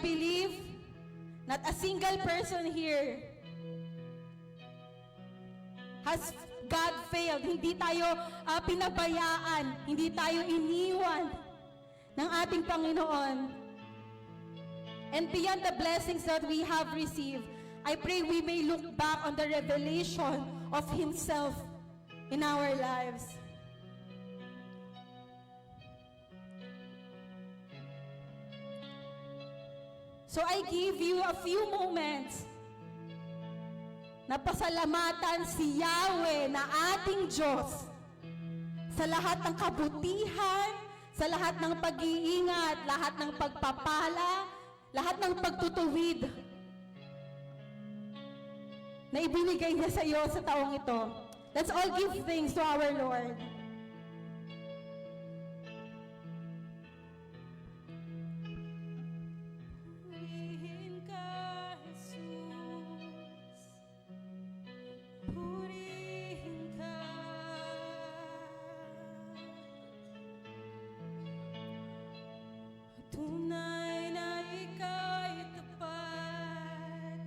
believe not a single person here has God failed. Hindi tayo pinabayaan, hindi tayo iniwan ng ating Panginoon. And beyond the blessings that we have received, I pray we may look back on the revelation of Himself in our lives. So I give you a few moments na pasalamatan si Yahweh na ating Diyos sa lahat ng kabutihan, sa lahat ng pag-iingat, lahat ng pagpapala, lahat ng pagtutuwid na ibinigay niya sa iyo sa taong ito. Let's all give thanks to our Lord. Purihin ka, Jesus. Purihin ka. Tunay na ika'y tapat,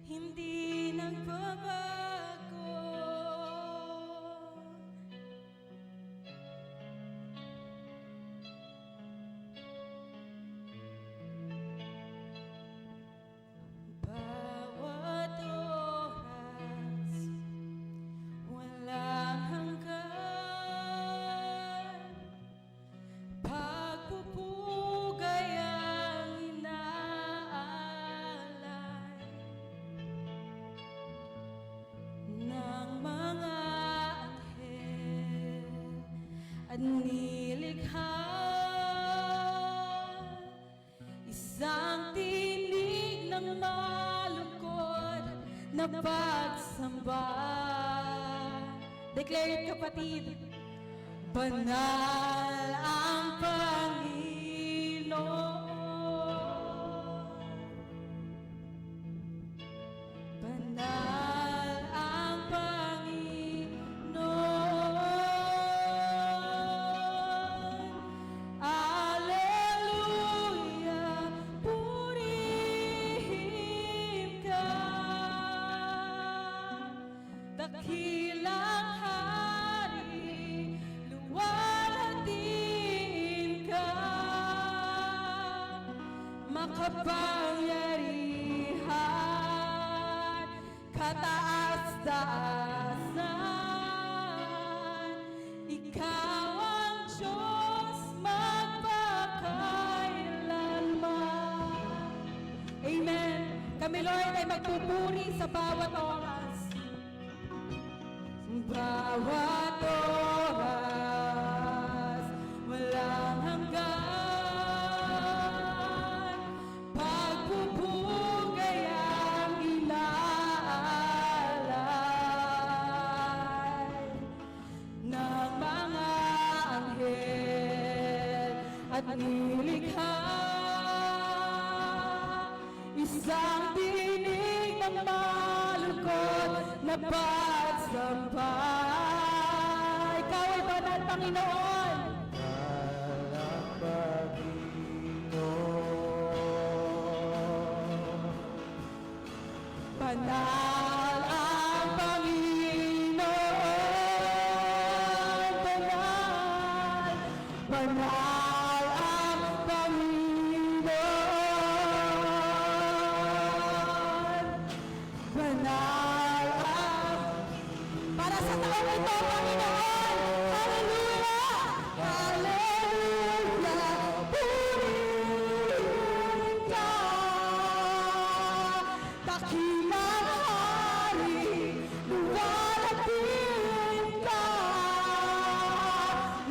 hindi nagbabago. Bawat oras, walang hanggan, pagpupugay ang inaalay ng mga anghel at nilikha. Isang tinig ng malungkot na pagsamba. Declare it, kapatid. Banal ang Panginoon. Banal ang Panginoon. Alleluia, purihin ka. Dakilang Hari, luwalhatiin ka. Makapangyarihan, kataas-taasan, ikaw ang Diyos magpakailanman. Amen. Kami, Lord, ay magpupuri sa bawat oras. Bawat oras, walang hanggan, pagpupugay ang inaalay ng mga anghel at nilikha. Isang tinig ng malungkot na pagsampay. Ikaw ay banal, Panginoon. Walang Panginoon. Banal ang Panginoon. Banal, banal ang Panginoon. Banal ang... Para sa taong ito, Panginoon. Hallelujah! Hallelujah! Purihin ka. Dakilang Hari, luwalhatiin ka.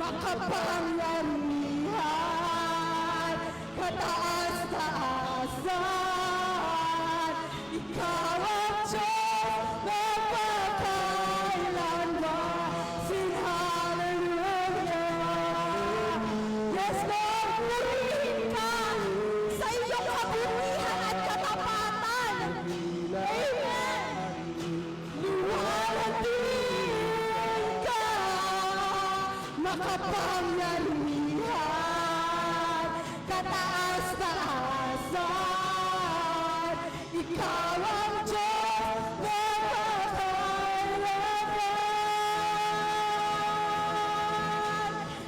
Makapangyarihan, kataas-taasan, ikaw ang Diyos magpakailanman. Sinha Ikaw ang Diyos na makakailanman.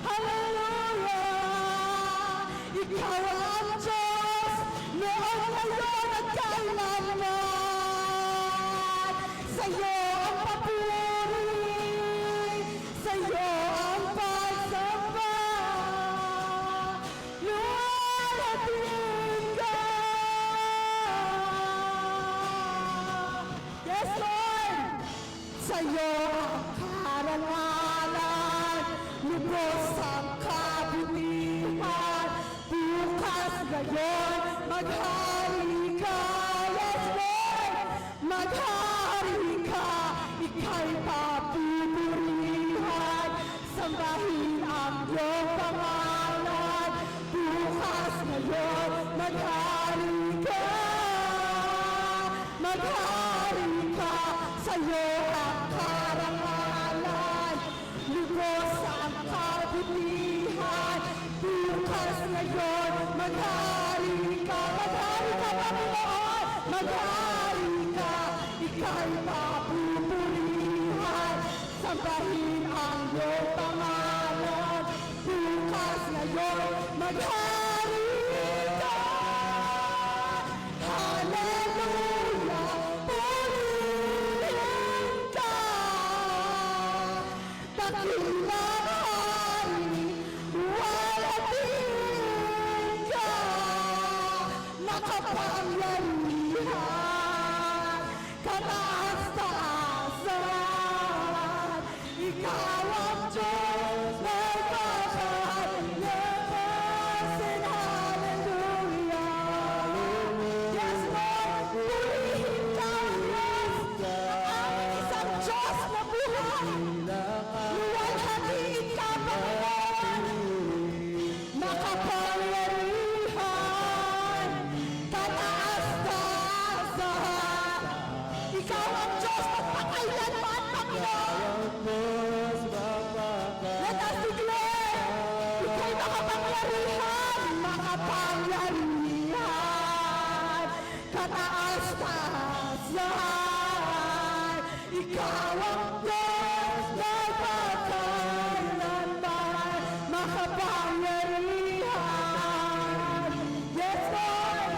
Hallelujah! Ikaw ang Diyos noon, ngayon at kailanman. Sa'yo ang papuri, sa'yo ang pagsamba. Luwalhatin ka. Yes, Lord! Sa'yo ang karangalan, lubos ang kabutihan. Bukas ngayon, maghari ka. Yes, Lord! Maghari ka, ika'y papupurihan. Sambahin ang iyong pangalan. Bukas ngayon, maghari ka. Maghari ka, sa'yo ang karangalan. Lubos ang kabutihan. Bukas ngayon, maghari ka. Maghari ka, Panginoon. Maghari ka, ika'y papupurihan. Sambahin ang iyong pangalan. Bukas ngayon, maghari ka. Hallelujah, purihin ka. Dakilang hari, luwalhatin ka. Makapangyarihan, kataas-taasan. Ikaw ang Diyos na makakailanman. Hallelujah. Yes, Lord, purihin ka, Diyos. Ang aming isang Diyos na buhay. Luwalhatiin ka, Panginoon. Makapangyarihan, kataas-taasan. Ikaw ang Diyos magpakailanman, Panginoon. Let us declare, ika'y makapangyarihan, makapangyarihan, kataas-taasan. Ikaw ang Diyos na magpakailanman, makapangyarihan. Yes, Lord!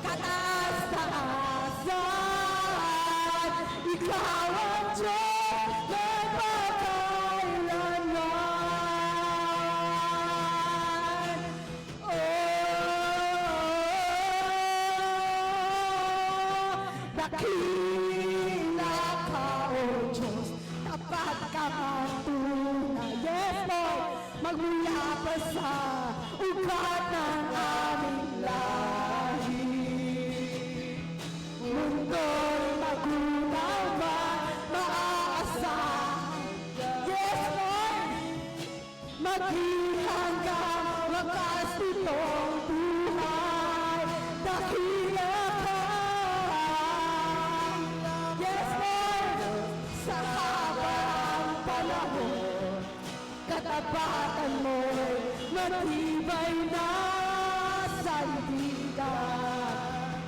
Kataas-taasan. Ikaw ang Diyos na magpakailanman. Dakila ka, O Diyos, tapat ka matunay. Yes, Lord, magmula pa sa ugat ng aming lahi. Mundo'y magunaw man, maaasahan. Yes, Lord, maging hanggang wakas itong buhay. Dakila ka. Yes, Lord, sa habang panahon, katapatan mo'y matibay na sandigan.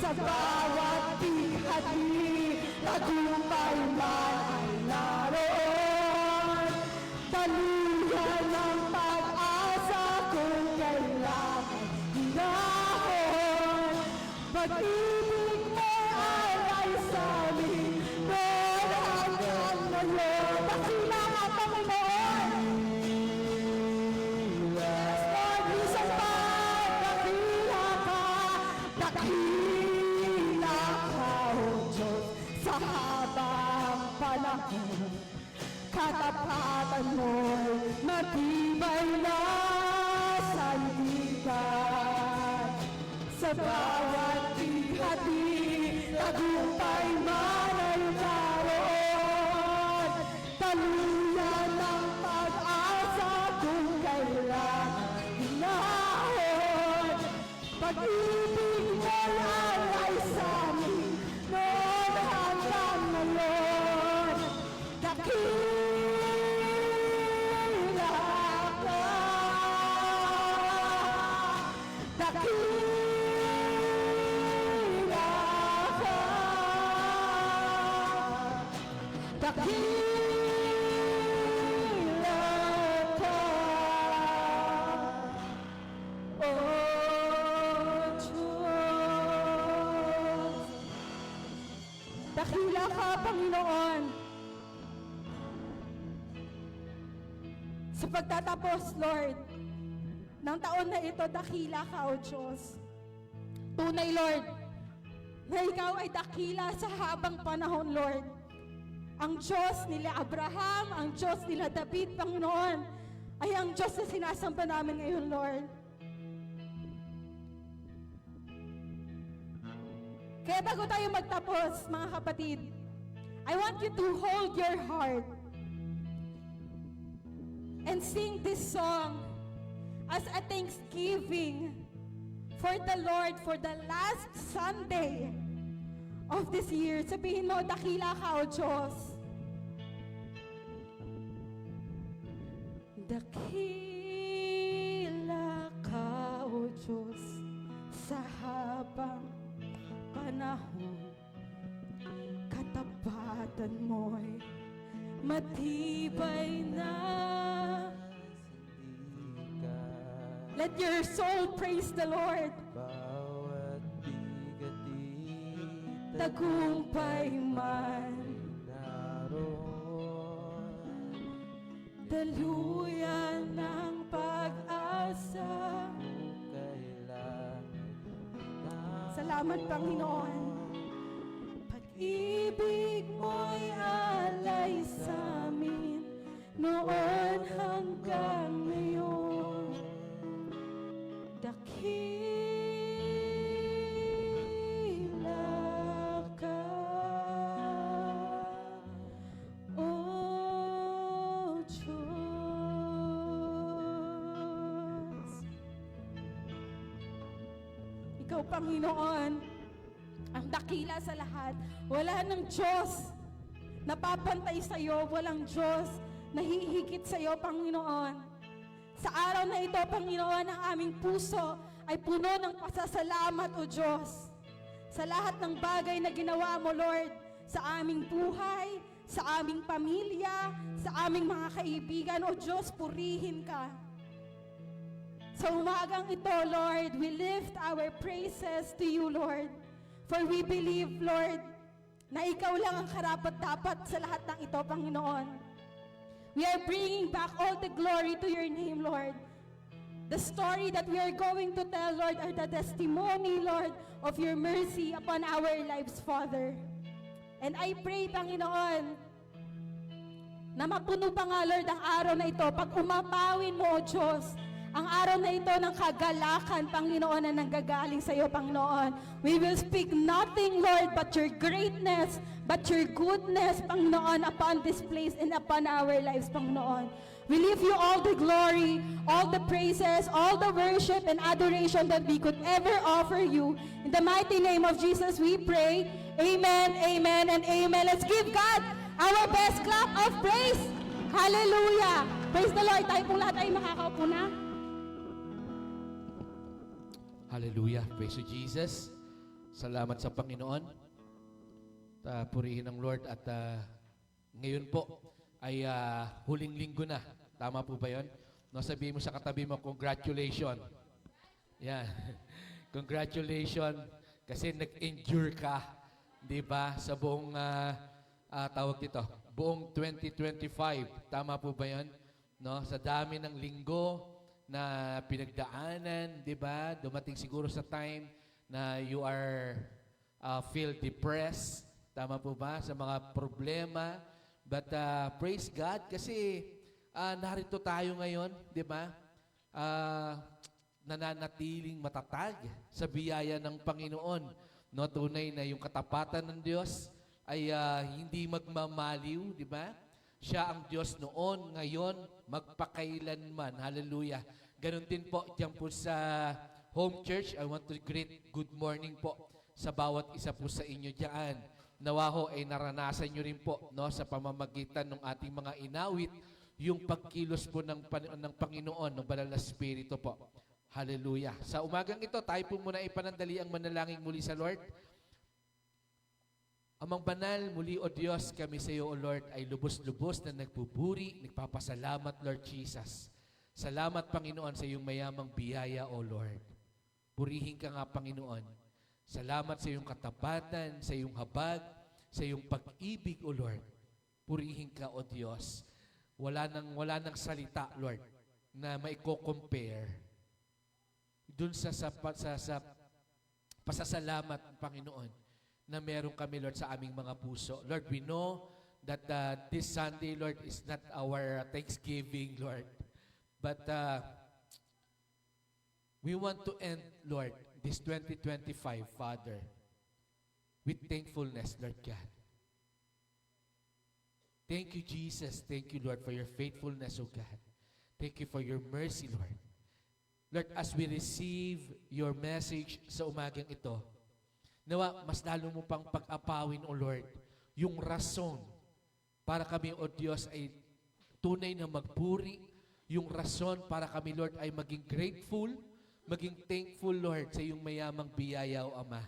Sa bawat bighati, tagumpay man ay naroon. Daluyan ng pag-asa kung kailangan hinahon. Pag-ibig mo ay sa amin, noon hanggang ngayon. Dakila ka, Panginoon. Yes, Lord, minsan pa, dakila ka. Dakila ka, O Diyos, sa habang panahon. Katapatan mo'y matibay na sandigan. Sa bawat bighati, tagumpay man ay naroon. Taluyan ng pag-asa kung kailangan hinahon. Pag-ibig mo ay sa amin, noon hanggang ngayon. Dakila ka. Dakila Dakila ka, O Diyos. Dakila ka, Panginoon. Sa pagtatapos, Lord, ng taon na ito, dakila ka, O Diyos. Tunay, Lord, na Ikaw ay dakila sa habang panahon, Lord. Ang Diyos nila Abraham, ang Diyos nila David, Panginoon, ay ang Diyos na sinasamba namin ngayon, Lord. Kaya bago tayo magtapos, mga kapatid, I want you to hold your heart and sing this song as a thanksgiving for the Lord for the last Sunday of this year. Sabihin mo, dakila ka, O Diyos. Dakila ka, O Diyos, sa habang panahon. Katapatan mo'y matibay na. Let your soul praise the Lord. Bawat bigati Tagumpay man, naroon. daluyan ng pag-asa. Kailangan Salamat, Panginoon. Pag-ibig mo'y alay sa amin, noon hanggang ngayon. Dakila ka, O Diyos. Ikaw, Panginoon, ang dakila sa lahat. Wala ng Diyos na papantay sa iyo, walang Diyos na hihigit sa iyo, Panginoon. Sa araw na ito, Panginoon, ang aming puso ay puno ng pasasalamat, O Diyos, sa lahat ng bagay na ginawa mo, Lord, sa aming buhay, sa aming pamilya, sa aming mga kaibigan. O Diyos, purihin ka. Sa umagang ito, Lord, we lift our praises to you, Lord. For we believe, Lord, na ikaw lang ang karapat-dapat sa lahat ng ito, Panginoon. We are bringing back all the glory to your name, Lord. The story that we are going to tell, Lord, are the testimony, Lord, of your mercy upon our lives, Father. And I pray, Panginoon, na mapuno pa nga, Lord, ang araw na ito pag umapawin mo, O Diyos, ang araw na ito ng kagalakan, Panginoon, na nanggagaling sa iyo, Panginoon. We will speak nothing, Lord, but your greatness, but your goodness, Panginoon, upon this place and upon our lives, Panginoon. We give you all the glory, all the praises, all the worship and adoration that we could ever offer you. In the mighty name of Jesus, we pray. Amen, amen, and amen. Let's give God our best clap of praise. Hallelujah. Praise the Lord. Tayo pong lahat ay makakaupo na. Hallelujah. Praise you, Jesus. Salamat sa Panginoon. Purihin ang Lord at ngayon po ay huling linggo na. Tama po ba yun? No, sabihin mo sa katabi mo, congratulations. Yan. Congratulations kasi nag-endure ka, di ba, sa buong tawag dito, buong 2025. Tama po ba yun? No, sa dami ng linggo na pinagdaanan, di ba? Dumating siguro sa time na you are feel depressed. Tama po ba? Sa mga problema. But praise God kasi narito tayo ngayon, di ba? Nananatiling matatag sa biyaya ng Panginoon. No, tunay na yung katapatan ng Diyos ay hindi magmamaliw, di ba? Siya ang Diyos noon, ngayon, magpakailanman. Hallelujah. Ganon din po, diyan po sa home church, I want to greet good morning po sa bawat isa po sa inyo diyan. Nawa ho ay naranasan nyo rin po, no, sa pamamagitan ng ating mga inawit, yung pagkilos po ng Panginoon, ng Banal na Espiritu po. Hallelujah. Sa umagang ito, tayo po muna ipanandali ang manalangin muli sa Lord. Amang banal, muli o Diyos, kami sa iyo, O Lord, ay lubos-lubos na nagpupuri, nagpapasalamat, Lord Jesus. Salamat, Panginoon, sa iyong mayamang biyaya, O Lord. Purihin ka nga, Panginoon. Salamat sa iyong katapatan, sa iyong habag, sa iyong pag-ibig, O Lord. Purihin ka, O Diyos. Wala nang salita, Lord, na maiko-compare dun sa pasasalamat, Panginoon, na meron kami, Lord, sa aming mga puso. Lord, we know that this Sunday, Lord, is not our Thanksgiving, Lord. But we want to end, Lord, this 2025, Father, with thankfulness, Lord God. Thank you, Jesus. Thank you, Lord, for your faithfulness, O God. Thank you for your mercy, Lord. Lord, as we receive your message sa umagang ito, nawa, mas lalo mo pang pag-apawin, O Lord, yung rason para kami, O Diyos, ay tunay na magpuri, yung rason para kami, Lord, ay maging grateful, maging thankful, Lord, sa iyong mayamang biyaya, O Ama.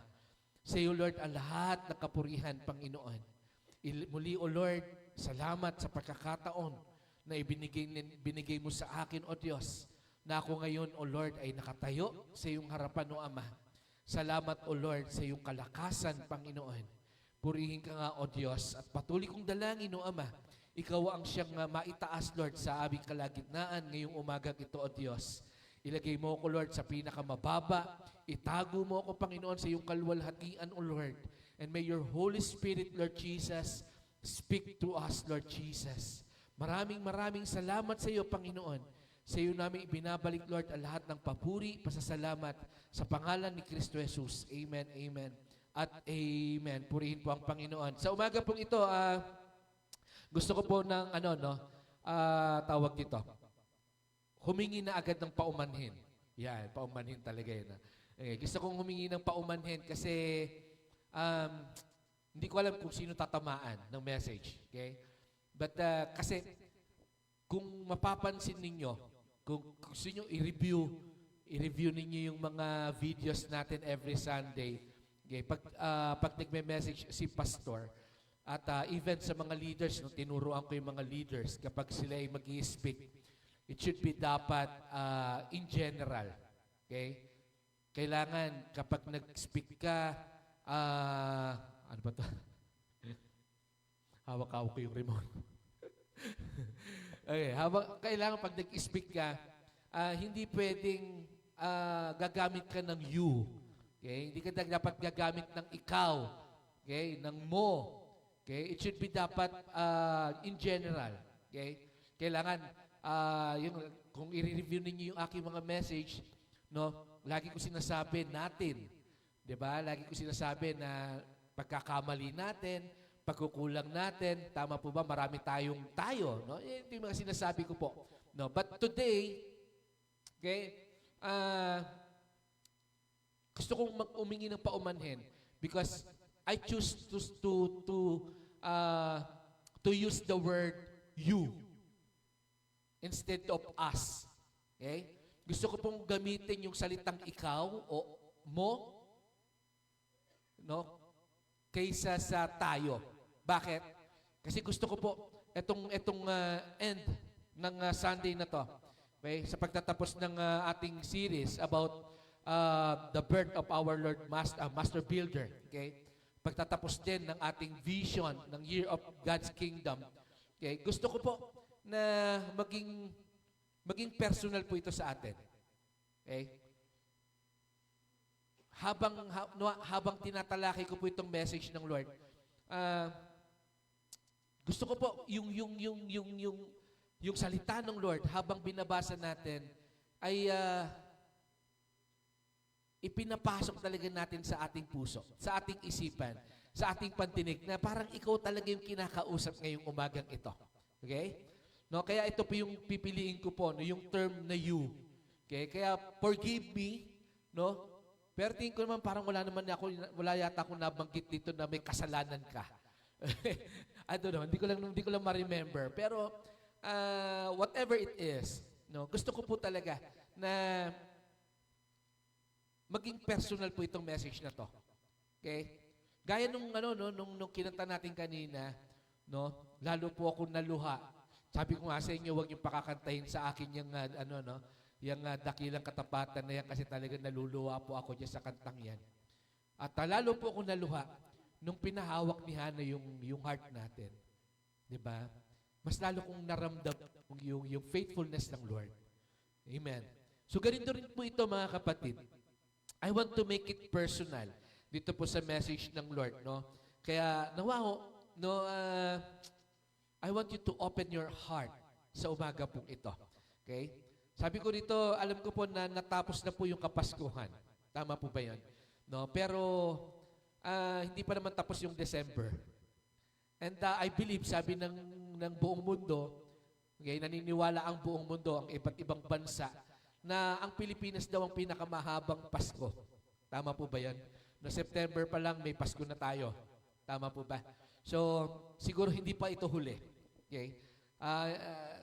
Sa iyo, Lord, ang lahat ng kapurihan, Panginoon. Muli, O Lord, salamat sa pagkakataon na binigay mo sa akin, O Diyos, na ako ngayon, O Lord, ay nakatayo sa iyong harapan, O Ama. Salamat, O Lord, sa iyong kalakasan, Panginoon. Purihin ka nga, O Diyos, at patuloy kong dalangin, O Ama, ikaw ang siyang maitaas, Lord, sa aming kalagitnaan ngayong umagang ito, O Diyos. Ilagay mo ako, Lord, sa pinakamababa. Itago mo ako, Panginoon, sa iyong kalwalhatian, O Lord. And may your Holy Spirit, Lord Jesus, speak to us, Lord Jesus. Maraming salamat sa iyo, Panginoon. Sa iyo namin ibinabalik, Lord, ang lahat ng papuri, pasasalamat sa pangalan ni Kristo Jesus. Amen, amen, at amen. Purihin po ang Panginoon. Sa umaga pong ito, gusto ko po ng, tawag dito, humingi na agad ng paumanhin. Yan, paumanhin talaga yun. Gusto kong humingi ng paumanhin kasi hindi ko alam kung sino tatamaan ng message. Okay? But kasi kung mapapansin ninyo, kung gusto nyo i-review ninyo yung mga videos natin every Sunday. Okay? Pag nagme-message si Pastor, at even sa mga leaders, no, tinuruan ko yung mga leaders, kapag sila ay mag-i-speak, it should be dapat in general. Okay? Kailangan kapag nag-speak ka, ano ba ito? Hawak-hawak ko yung remote. Okay, kailangan pag nag-speak ka, hindi pwedeng gagamit ka ng you. Okay? Hindi ka dapat gagamit ng ikaw. Okay? Ng mo. Okay? It should be dapat in general. Okay? Kailangan, kung i-review ninyo yung aking mga message, no, lagi ko sinasabi natin. Diba? Lagi ko sinasabi na pagkakamali natin, pagkukulang natin, tama po ba? Marami tayo, no? Ito yung mga sinasabi ko po. No? But today, okay, gusto kong umingi ng paumanhin because I choose to use the word you instead of us. Okay? Gusto ko pong gamitin yung salitang ikaw o mo, no? Kaysa sa tayo. Bakit? Kasi gusto ko po etong end ng Sunday na to. Okay? Sa pagtatapos ng ating series about the birth of our Lord Master Builder. Okay? Pagtatapos din ng ating vision ng Year of God's Kingdom. Okay? Gusto ko po na maging personal po ito sa atin. Okay? Habang tinatalakay ko po itong message ng Lord, gusto ko po yung salita ng Lord habang binabasa natin ay ipinapasok talaga natin sa ating puso, sa ating isipan, sa ating pantinig na parang ikaw talaga yung kinakausap ngayong umagang ito. Okay? No, kaya ito po yung pipiliin ko po, no, yung term na you. Okay? Kaya forgive me, no? Pero tingin ko naman parang wala yata akong nabanggit dito na may kasalanan ka. I don't know, hindi ko lang ma-remember. Pero whatever it is, no, gusto ko po talaga na maging personal po itong message na to. Okay? Gaya nung nung kinanta natin kanina, no? Lalo po ako naluha. Sabi ko nga sa inyo, huwag niyo pakakantahin sa akin yung yung dakilang katapatan na yan kasi talaga naluluha po ako diyan sa kantang yan. At lalo po ako naluha nung pinahawak ni Hana yung heart natin. 'Di ba? Mas lalo kong naramdam yung faithfulness ng Lord. Amen. So ganito rin po ito mga kapatid. I want to make it personal dito po sa message ng Lord, no? Kaya nawa ho, no, I want you to open your heart sa umaga pong ito. Okay? Sabi ko dito, alam ko po na natapos na po yung Kapaskuhan. Tama po ba 'yan? No, pero hindi pa naman tapos yung December. And I believe, sabi ng buong mundo, okay, naniniwala ang buong mundo, ang iba't ibang bansa, na ang Pilipinas daw ang pinakamahabang Pasko. Tama po ba yan? No September pa lang, may Pasko na tayo. Tama po ba? So, siguro hindi pa ito huli. Okay?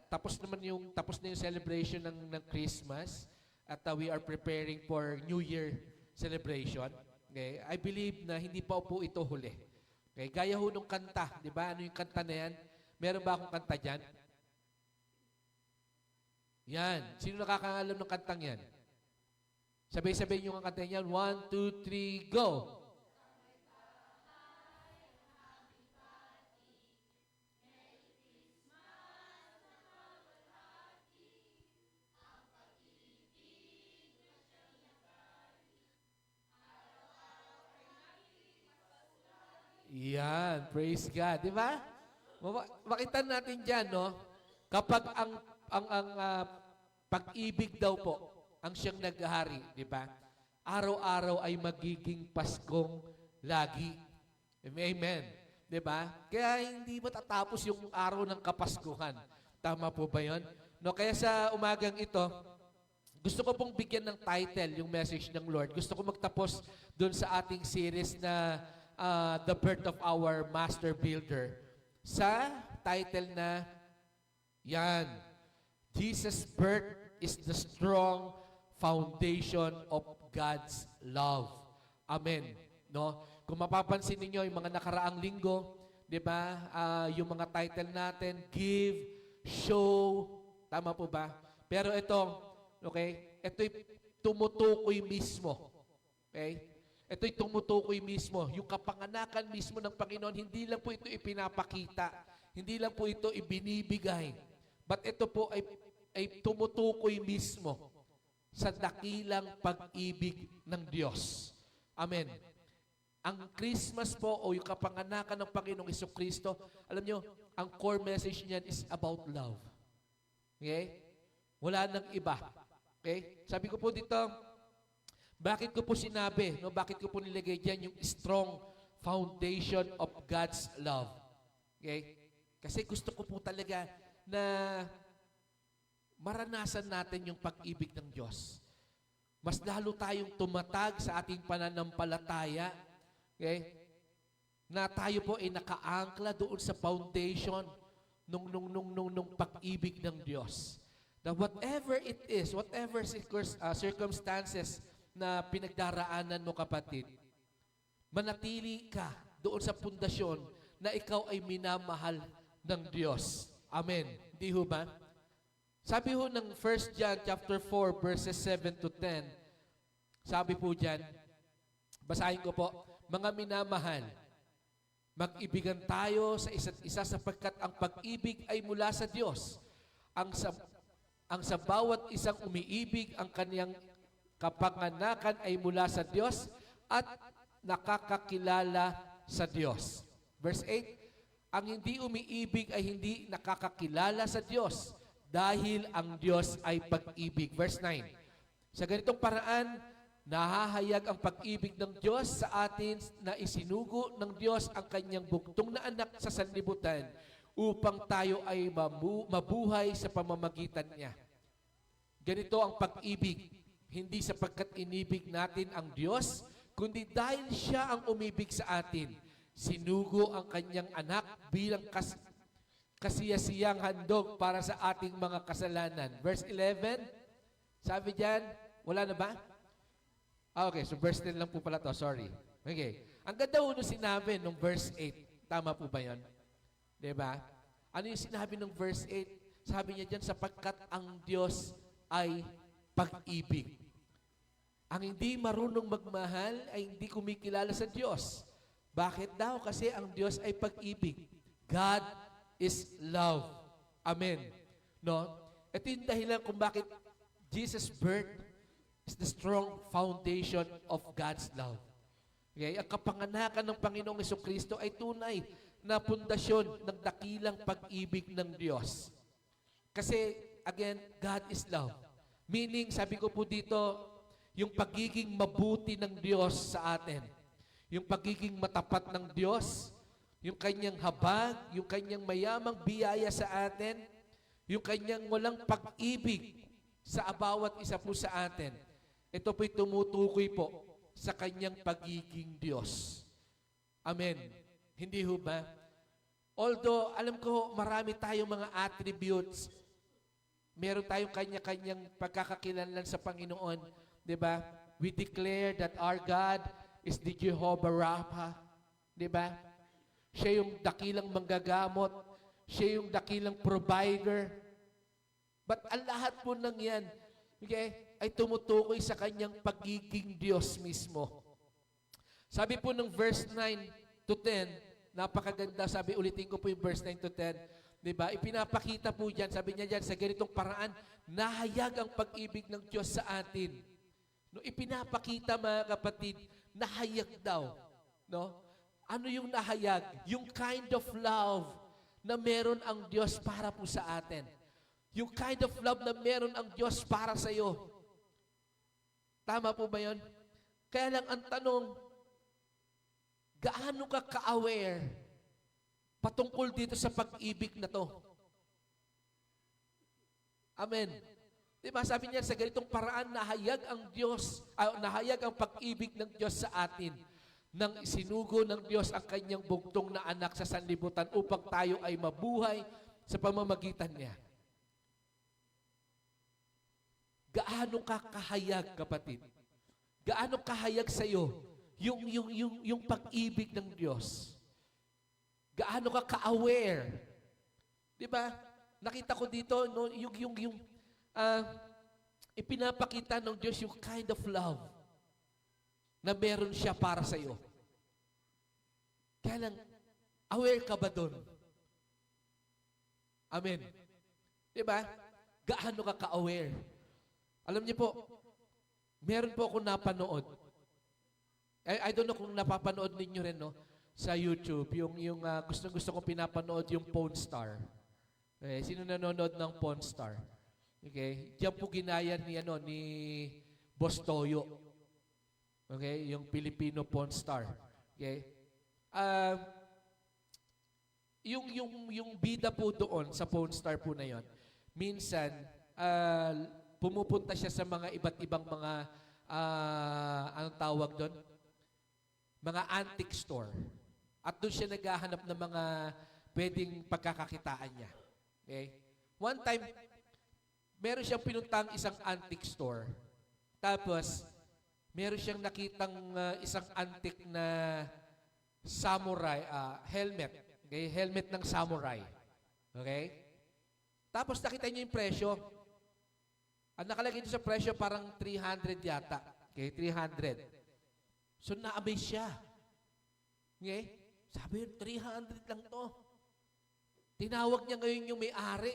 Tapos na yung celebration ng Christmas at we are preparing for New Year celebration. Okay? I believe na hindi pa po ito huli. Okay? Gaya ho nung kanta, di ba? Ano yung kanta na yan? Meron ba akong kanta dyan? Yan. Sino nakakaalam ng kantang yan? Sabay-sabay nyo ang kanta yan. 1, 2, 3, go! Yan, praise God, di ba? Makita natin diyan, no? Kapag ang pag-ibig daw po ang siyang naghahari, di ba? Araw-araw ay magiging Paskong lagi. Amen. Di ba? Kaya hindi matatapos yung araw ng Kapaskuhan. Tama po ba 'yon? No, kaya sa umagang ito, gusto ko pong bigyan ng title yung message ng Lord. Gusto ko magtapos doon sa ating series na The Birth of Our Master Builder. Sa title na, yan, Jesus' birth is the strong foundation of God's love. Amen. No? Kung mapapansin niyo yung mga nakaraang linggo, 'di ba? Yung mga title natin, give, show, tama po ba? Pero ito, okay? Ito'y tumutukoy mismo. Okay? Ito'y tumutukoy mismo. Yung kapanganakan mismo ng Panginoon, hindi lang po ito ipinapakita. Hindi lang po ito ibinibigay. But ito po ay tumutukoy mismo sa dakilang pag-ibig ng Diyos. Amen. Ang Christmas po o yung kapanganakan ng Panginoong Jesucristo, alam nyo, ang core message niyan is about love. Okay? Wala nang iba. Okay? Sabi ko po dito, bakit ko po sinabi, no? Bakit ko po nilagay diyan yung strong foundation of God's love? Okay? Kasi gusto ko po talaga na maranasan natin yung pag-ibig ng Diyos. Mas lalo tayong tumatag sa ating pananampalataya. Okay? Na tayo po ay nakaangkla doon sa foundation nung pag-ibig ng Diyos. That whatever it is, whatever circumstances na pinagdaraanan mo, kapatid, manatili ka doon sa pundasyon na ikaw ay minamahal ng Diyos. Amen. Di ho ba? Sabi ho ng 1 John chapter 4 verses 7 to 10, sabi po diyan, basahin ko po, mga minamahal, mag-ibigan tayo sa isa't isa sapagkat ang pag-ibig ay mula sa Diyos. Ang sa bawat isang umiibig, ang kaniyang kapanganakan ay mula sa Diyos at nakakakilala sa Diyos. Verse 8, ang hindi umiibig ay hindi nakakakilala sa Diyos dahil ang Diyos ay pag-ibig. Verse 9, sa ganitong paraan, nahahayag ang pag-ibig ng Diyos sa atin na isinugo ng Diyos ang kanyang bugtong na anak sa sanlibutan upang tayo ay mabuhay sa pamamagitan niya. Ganito ang pag-ibig. Hindi sapagkat inibig natin ang Diyos, kundi dahil siya ang umibig sa atin. Sinugo ang kanyang anak bilang kasiyasiyang handog para sa ating mga kasalanan. Verse 11, sabi diyan, wala na ba? Okay, so verse 10 lang po pala to, sorry. Okay. Ang ganda ho nung sinabi nung verse 8. Tama po ba yun? Diba? Ano yung sinabi nung verse 8? Sabi niya dyan, sapagkat ang Diyos ay pag-ibig. Ang hindi marunong magmahal ay hindi kumikilala sa Diyos. Bakit daw? Kasi ang Diyos ay pag-ibig. God is love. Amen. No? Ito yung dahilan kung bakit Jesus' birth is the strong foundation of God's love. Okay? Ang kapanganakan ng Panginoong Jesucristo ay tunay na pundasyon ng dakilang pag-ibig ng Diyos. Kasi, again, God is love. Meaning, sabi ko po dito, yung pagiging mabuti ng Diyos sa atin, yung pagiging matapat ng Diyos, yung kanyang habag, yung kanyang mayamang biyaya sa atin, yung kanyang walang pag-ibig sa bawat isa po sa atin. Ito po'y tumutukoy po sa kanyang pagiging Diyos. Amen. Hindi ho ba? Although, alam ko, marami tayong mga attributes. Meron tayong kanya-kanyang pagkakakilanlan sa Panginoon. Diba? We declare that our God is the Jehovah Rapha. Diba? Siya yung dakilang manggagamot. Siya yung dakilang provider. But ang lahat po ng yan, okay, ay tumutukoy sa kanyang pagiging Diyos mismo. Sabi po ng verse 9 to 10, napakaganda, sabi, ulitin ko po yung verse 9 to 10, diba? Ipinapakita po dyan, sabi niya dyan, sa ganitong paraan, nahayag ang pag-ibig ng Diyos sa atin. No, ipinapakita, mga kapatid, nahayag daw. No? Ano yung nahayag? Yung kind of love na meron ang Diyos para po sa atin. Yung kind of love na meron ang Diyos para sa iyo. Tama po ba yun? Kaya lang ang tanong, gaano ka ka-aware patungkol dito sa pag-ibig na to? Amen. Diba, sabi niya, sa ganitong paraan, nahayag ang Diyos, nahayag ang pag-ibig ng Diyos sa atin nang isinugo ng Diyos ang kanyang bugtong na anak sa sanlibutan upang tayo ay mabuhay sa pamamagitan niya. Gaano ka kahayag, kapatid? Gaano kahayag sa iyo yung pag-ibig ng Diyos? Gaano ka ka-aware? 'Di ba? Nakita ko dito no yung ipinapakita ng Diyos yung kind of love na meron siya para sa iyo. Kaya lang, aware ka ba doon? Amen. 'Di ba? Gaano ka ka-aware? Alam niyo po, meron po akong napanood. I don't know kung napapanood ninyo rin, no? Sa YouTube, yung gusto kong pinapanood yung Pawn Star. Okay, sino nanonood ng Pawn Star? Okay, diyan po ginaya ni Boss Toyo. Okay, yung Filipino Pawn Star. Okay? Yung bida po doon sa Pawn Star po na yon. Minsan pumupunta siya sa mga iba't ibang mga anong tawag doon? Mga antique store. At doon siya naghahanap ng mga pwedeng pagkakakitaan niya. Okay? One time, meron siyang pinuntang isang antique store. Tapos, meron siyang nakitang isang antique na samurai, helmet. Okay? Helmet ng samurai. Okay? Tapos nakita niya yung presyo. Ang nakalagay dito sa presyo parang 300 yata. Okay, 300. So na-amaze siya. Okay? Sabi yun, 300 lang to. Tinawag niya ngayon yung may-ari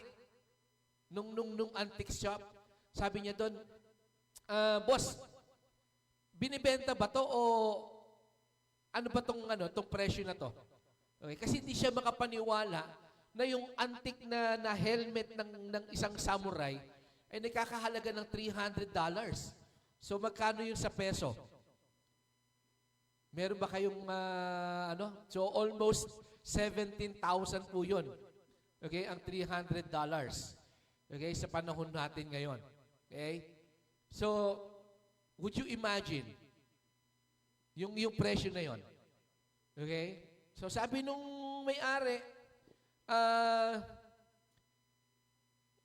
nung antique shop. Sabi niya doon, boss, binibenta ba to o ano ba tong presyo na to? Okay, kasi hindi siya makapaniwala na yung antique na helmet ng isang samurai ay nakakahalaga ng $300. So magkano yung sa peso? Meron ba kayong So almost 17,000 po yun. Okay, ang $300. Okay, sa panahon natin ngayon. Okay? So, would you imagine yung presyo na yon? Okay? So sabi nung may-ari,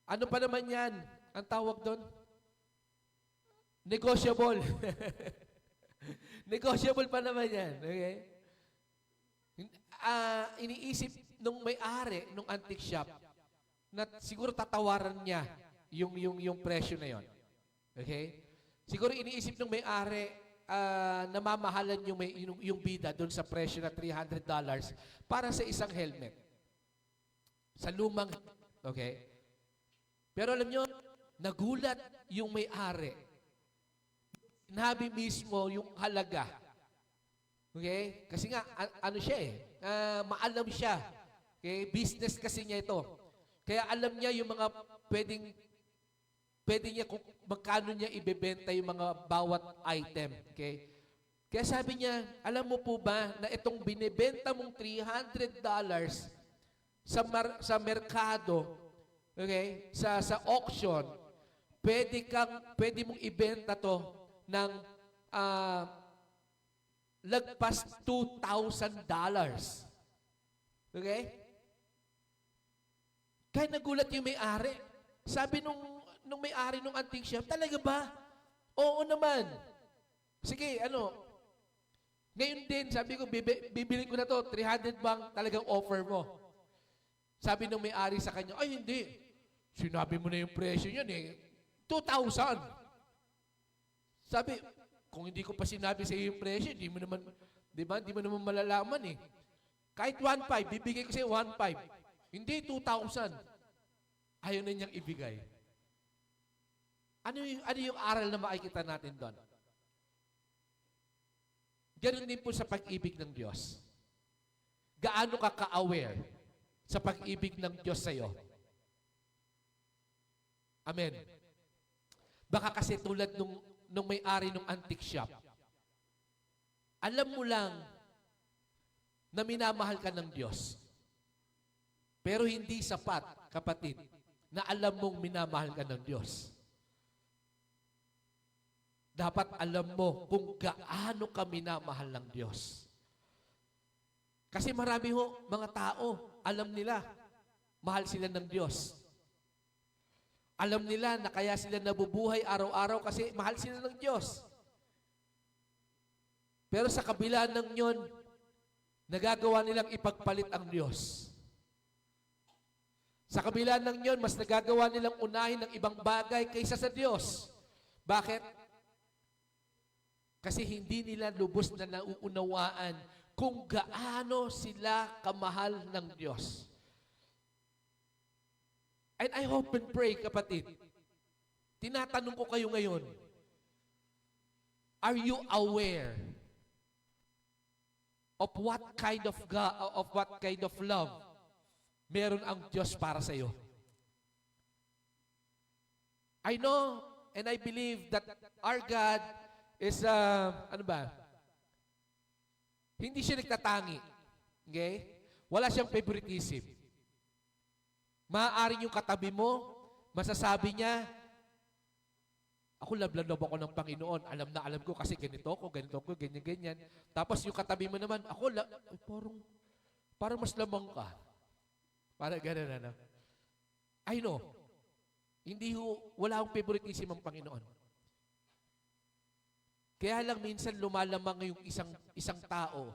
ano pa naman yan? Ang tawag doon? Negotiable. Negotiable pa naman yan. Okay? iniisip nung may-ari nung antique shop na siguro tatawaran niya yung presyo na yon. Okay? Siguro iniisip nung may-ari namamahalan yung bida doon sa presyo na $300 para sa isang helmet. Sa lumang, okay? Pero alam nyo, nagulat yung may-ari. Sinabi mismo yung halaga. Okay? Kasi nga, ano siya maalam siya. Okay? Business kasi niya ito. Kaya alam niya yung mga pwede niya kung magkano niya ibebenta yung mga bawat item. Okay? Kaya sabi niya, alam mo po ba na itong binebenta mong $300 sa merkado, okay? Sa auction, pwede mong ibenta to ng lagpas $2,000. Okay? Kaya nagulat yung may-ari. Sabi nung may-ari nung antique shop, talaga ba? Oo naman. Sige, ngayon din, sabi ko, bibili ko na to, 300 bang talagang offer mo? Sabi nung may-ari sa kanya, ay hindi. Sinabi mo na yung presyo niyan 2,000. Sabi, kung hindi ko pa sinabi sa iyo yung presyo, di mo naman, di ba? Di mo naman malalaman Kahit 1,500, bibigay ko sa iyo 1,500. Hindi 2,000. Ayaw na niyang ibigay. Ano yung aral na makikita natin doon? Ganun din po sa pag-ibig ng Diyos. Gaano ka ka-aware sa pag-ibig ng Diyos sa iyo? Amen. Baka kasi tulad nung may-ari ng antique shop, alam mo lang na minamahal ka ng Diyos. Pero hindi sapat, kapatid, na alam mong minamahal ka ng Diyos. Dapat alam mo kung gaano ka minamahal ng Diyos. Kasi marami mga tao, alam nila, mahal sila ng Diyos. Alam nila na kaya sila nabubuhay araw-araw kasi mahal sila ng Diyos. Pero sa kabila ng yon, nagagawa nilang ipagpalit ang Diyos. Sa kabila ng yon, mas nagagawa nilang unahin ng ibang bagay kaysa sa Diyos. Bakit? Kasi hindi nila lubos na nauunawaan kung gaano sila kamahal ng Diyos. And I hope and pray, kapatid, tinatanong ko kayo ngayon, are you aware of what kind of God, of what kind of love meron ang Diyos para sa iyo? I know and I believe that our God is, hindi siya nagtatangi. Okay? Wala siyang favoritism. Maaaring yung katabi mo, masasabi niya, ako love ako ng Panginoon. Alam ko kasi ganito ko, ganyan. Tapos yung katabi mo naman, parang mas lamang ka. Parang ganun. I know. Wala akong favoritism ang Panginoon. Kaya lang minsan lumalamang yung isang tao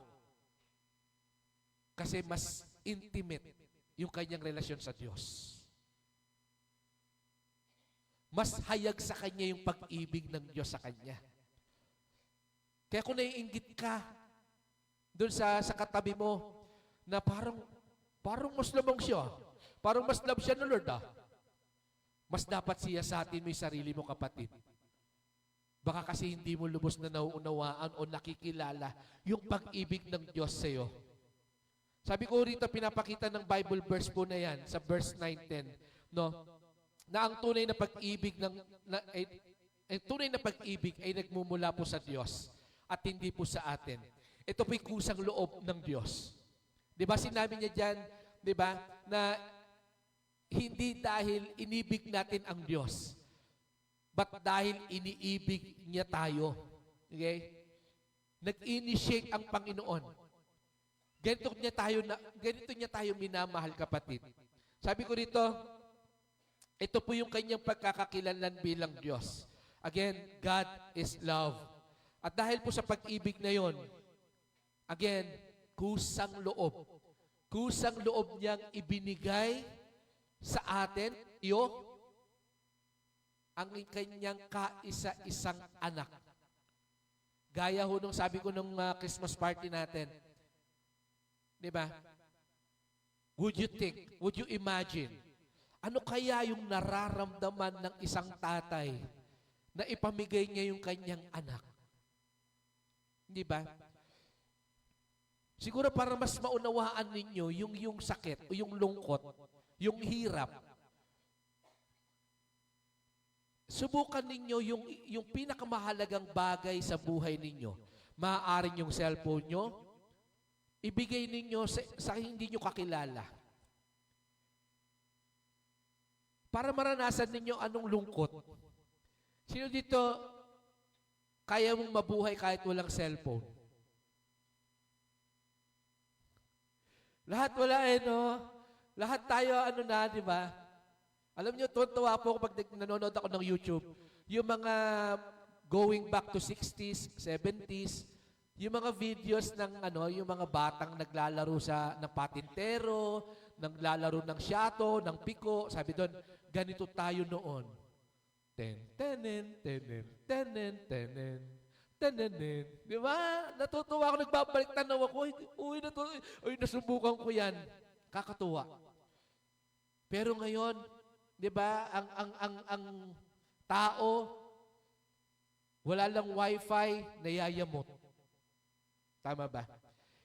kasi mas intimate yung kanyang relasyon sa Diyos. Mas hayag sa kanya yung pag-ibig ng Diyos sa kanya. Kaya kung naiinggit ka doon sa katabi mo na parang mas lamang siya. Parang mas love siya ng Lord Mas dapat siya sa atin mo yung sarili mo, kapatid. Baka kasi hindi mo lubos na nauunawaan o nakikilala yung pag-ibig ng Diyos sa iyo. Sabi ko rito, pinapakita ng Bible verse po na yan, sa verse 9-10, no? Na ang tunay na pag-ibig ay nagmumula po sa Diyos at hindi po sa atin. Ito po'y kusang loob ng Diyos. Di ba sinabi niya dyan, di ba, na hindi dahil inibig natin ang Diyos, but dahil iniibig niya tayo. Okay? Nag-initiate ang Panginoon. Ganito niya tayo minamahal, kapatid. Sabi ko rito, ito po yung kanyang pagkakakilanlan bilang Diyos. Again, God is love. At dahil po sa pag-ibig na yon, again, kusang loob. Kusang loob niyang ibinigay sa atin, iyo, ang kanyang kaisa-isang anak. Gaya ho nung sabi ko nung Christmas party natin. Di ba? Would you think, would you imagine, ano kaya yung nararamdaman ng isang tatay na ipamigay niya yung kanyang anak? Di ba? Siguro para mas maunawaan ninyo yung sakit o yung lungkot, yung hirap. Subukan ninyo yung pinakamahalagang bagay sa buhay ninyo. Maaaring yung cellphone nyo, ibigay ninyo sa hindi nyo kakilala. Para maranasan ninyo anong lungkot. Sino dito kaya mong mabuhay kahit walang cellphone? Lahat wala no? Lahat tayo di ba? Alam niyo, tuwa po ako pag nanonood ako ng YouTube. Yung mga going back to 60s, 70s, yung mga videos ng yung mga batang naglalaro ng patintero, naglalaro ng syato, ng piko. Sabi doon, ganito tayo noon. Tenen. Di ba? Natutuwa ako, nagbabalik tanaw ako. Nasubukan ko yan. Kakatuwa. Pero ngayon, di ba, ang tao, wala lang wifi, nayayamot. Tama ba?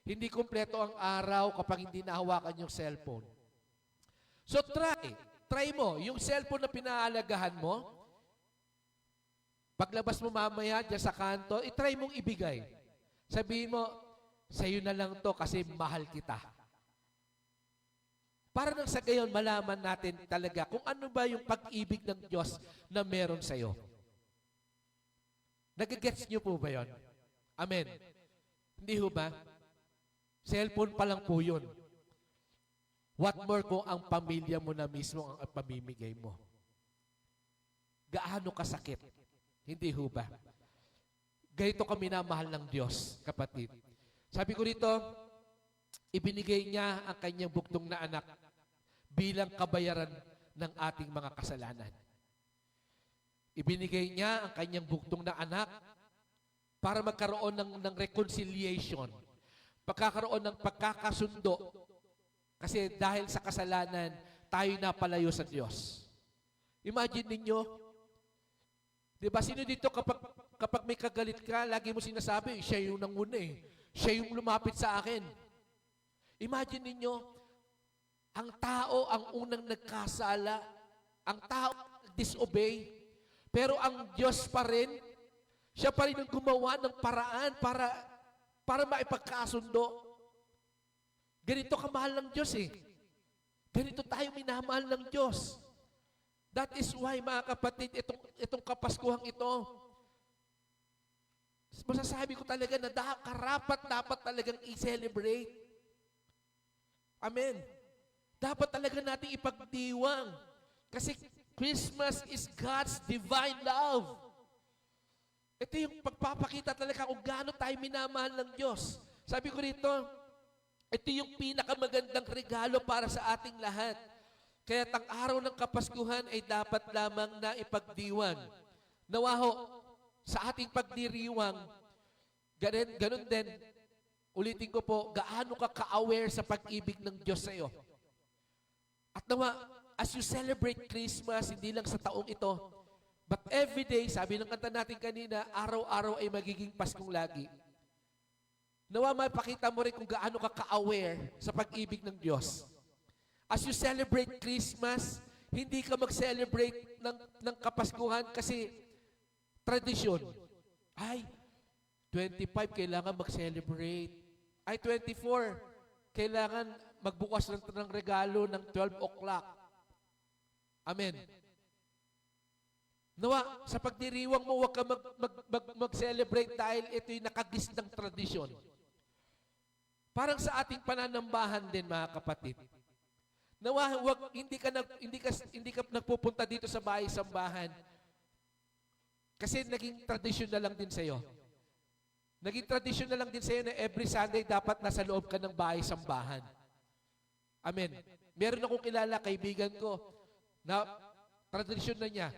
Hindi kumpleto ang araw kapag hindi nahawakan yung cellphone. So try mo, yung cellphone na pinaalagahan mo, paglabas mo mamaya dyan sa kanto, itry mong ibigay. Sabihin mo, sa'yo na lang to kasi mahal kita. Para nang sa gayon, malaman natin talaga kung ano ba yung pag-ibig ng Diyos na meron sa'yo. Nagigets niyo po ba yon? Amen. Hindi ho ba? Cellphone pa lang po yun. What more kung ang pamilya mo na mismo ang pamimigay mo? Gaano kasakit? Hindi ho ba? Ganito kami minamahal ng Diyos, kapatid. Sabi ko rito, ibinigay niya ang kanyang buktong na anak bilang kabayaran ng ating mga kasalanan. Ibinigay niya ang kanyang buktong na anak para magkaroon ng reconciliation, pagkakaroon ng pagkakasundo. Kasi dahil sa kasalanan, tayo napalayo sa Diyos. Imagine ninyo, di ba, sino dito kapag may kagalit ka, lagi mo sinasabi, siya yung nanguna eh. Siya yung lumapit sa akin. Imagine ninyo, ang tao ang unang nagkasala, ang tao disobey, pero ang Diyos pa rin, siya pa rin ang gumawa ng paraan para maipagkasundo. Ganito kamahal ng Diyos eh. Ganito tayo minamahal ng Diyos. That is why, mga kapatid, itong kapaskuhang ito, masasabi ko talaga na dapat talagang i-celebrate. Amen. Dapat talaga natin ipagdiwang. Kasi Christmas is God's divine love. Ito yung pagpapakita talaga kung gaano tayo minamahal ng Diyos. Sabi ko rito, ito yung pinakamagandang regalo para sa ating lahat. Kaya ang araw ng Kapaskuhan ay dapat lamang na ipagdiwang. Nawaho, sa ating pagdiriwang, ganun din, ulitin ko po, gaano ka ka-aware sa pag-ibig ng Diyos sa iyo. At nawa, as you celebrate Christmas, hindi lang sa taong ito, but every day, sabi ng kanta natin kanina, araw-araw ay magiging Paskong lagi. Nawa, mapakita mo rin kung gaano ka ka-aware sa pag-ibig ng Diyos. As you celebrate Christmas, hindi ka mag-celebrate ng Kapaskuhan kasi tradisyon. Ay, 25, kailangan mag-celebrate. Ay, 24, kailangan magbukas ng regalo ng 12 o'clock. Amen. Nawa, sa pagdiriwang mo, huwag ka mag-celebrate dahil ito'y nakagis ng tradisyon. Parang sa ating pananambahan din, mga kapatid. Nawa, hindi ka nagpupunta dito sa bahay-sambahan kasi naging tradisyon na lang din sa'yo. Naging tradisyon na lang din sa'yo na every Sunday dapat nasa loob ka ng bahay-sambahan. Amen. Meron akong kilala, kaibigan ko, na tradisyon na niya,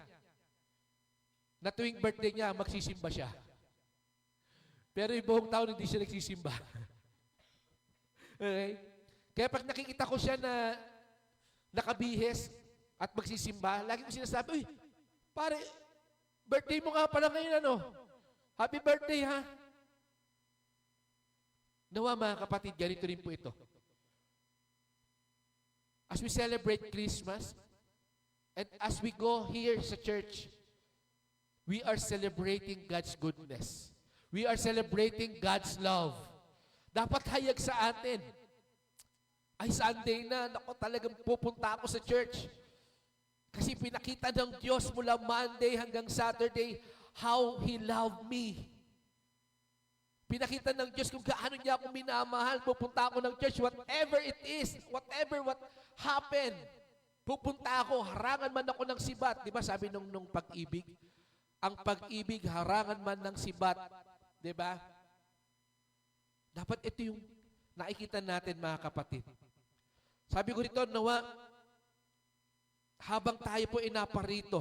na tuwing birthday niya, magsisimba siya. Pero yung buong taon, hindi siya nagsisimba. Okay? Kaya pag nakikita ko siya na nakabihis at magsisimba, lagi ko sinasabi, uy, pare, birthday mo nga pala ngayon, ano? Happy birthday, ha? Nawa mga kapatid, ganito rin po ito. As we celebrate Christmas, and as we go here sa church, we are celebrating God's goodness. We are celebrating God's love. Dapat hayag sa atin. Ay, Sunday na, naku, talagang pupunta ako sa church. Kasi pinakita ng Diyos mula Monday hanggang Saturday how He loved me. Pinakita ng Diyos kung gaano niya ako minamahal. Pupunta ako ng church, whatever it is, whatever what happened, pupunta ako, harangan man ako ng sibat. Di ba sabi nung pag-ibig? Ang pag-ibig, harangan man ng sibat. Di ba? Dapat ito yung nakikita natin, mga kapatid. Sabi ko rito, nawa, habang tayo po inaparito,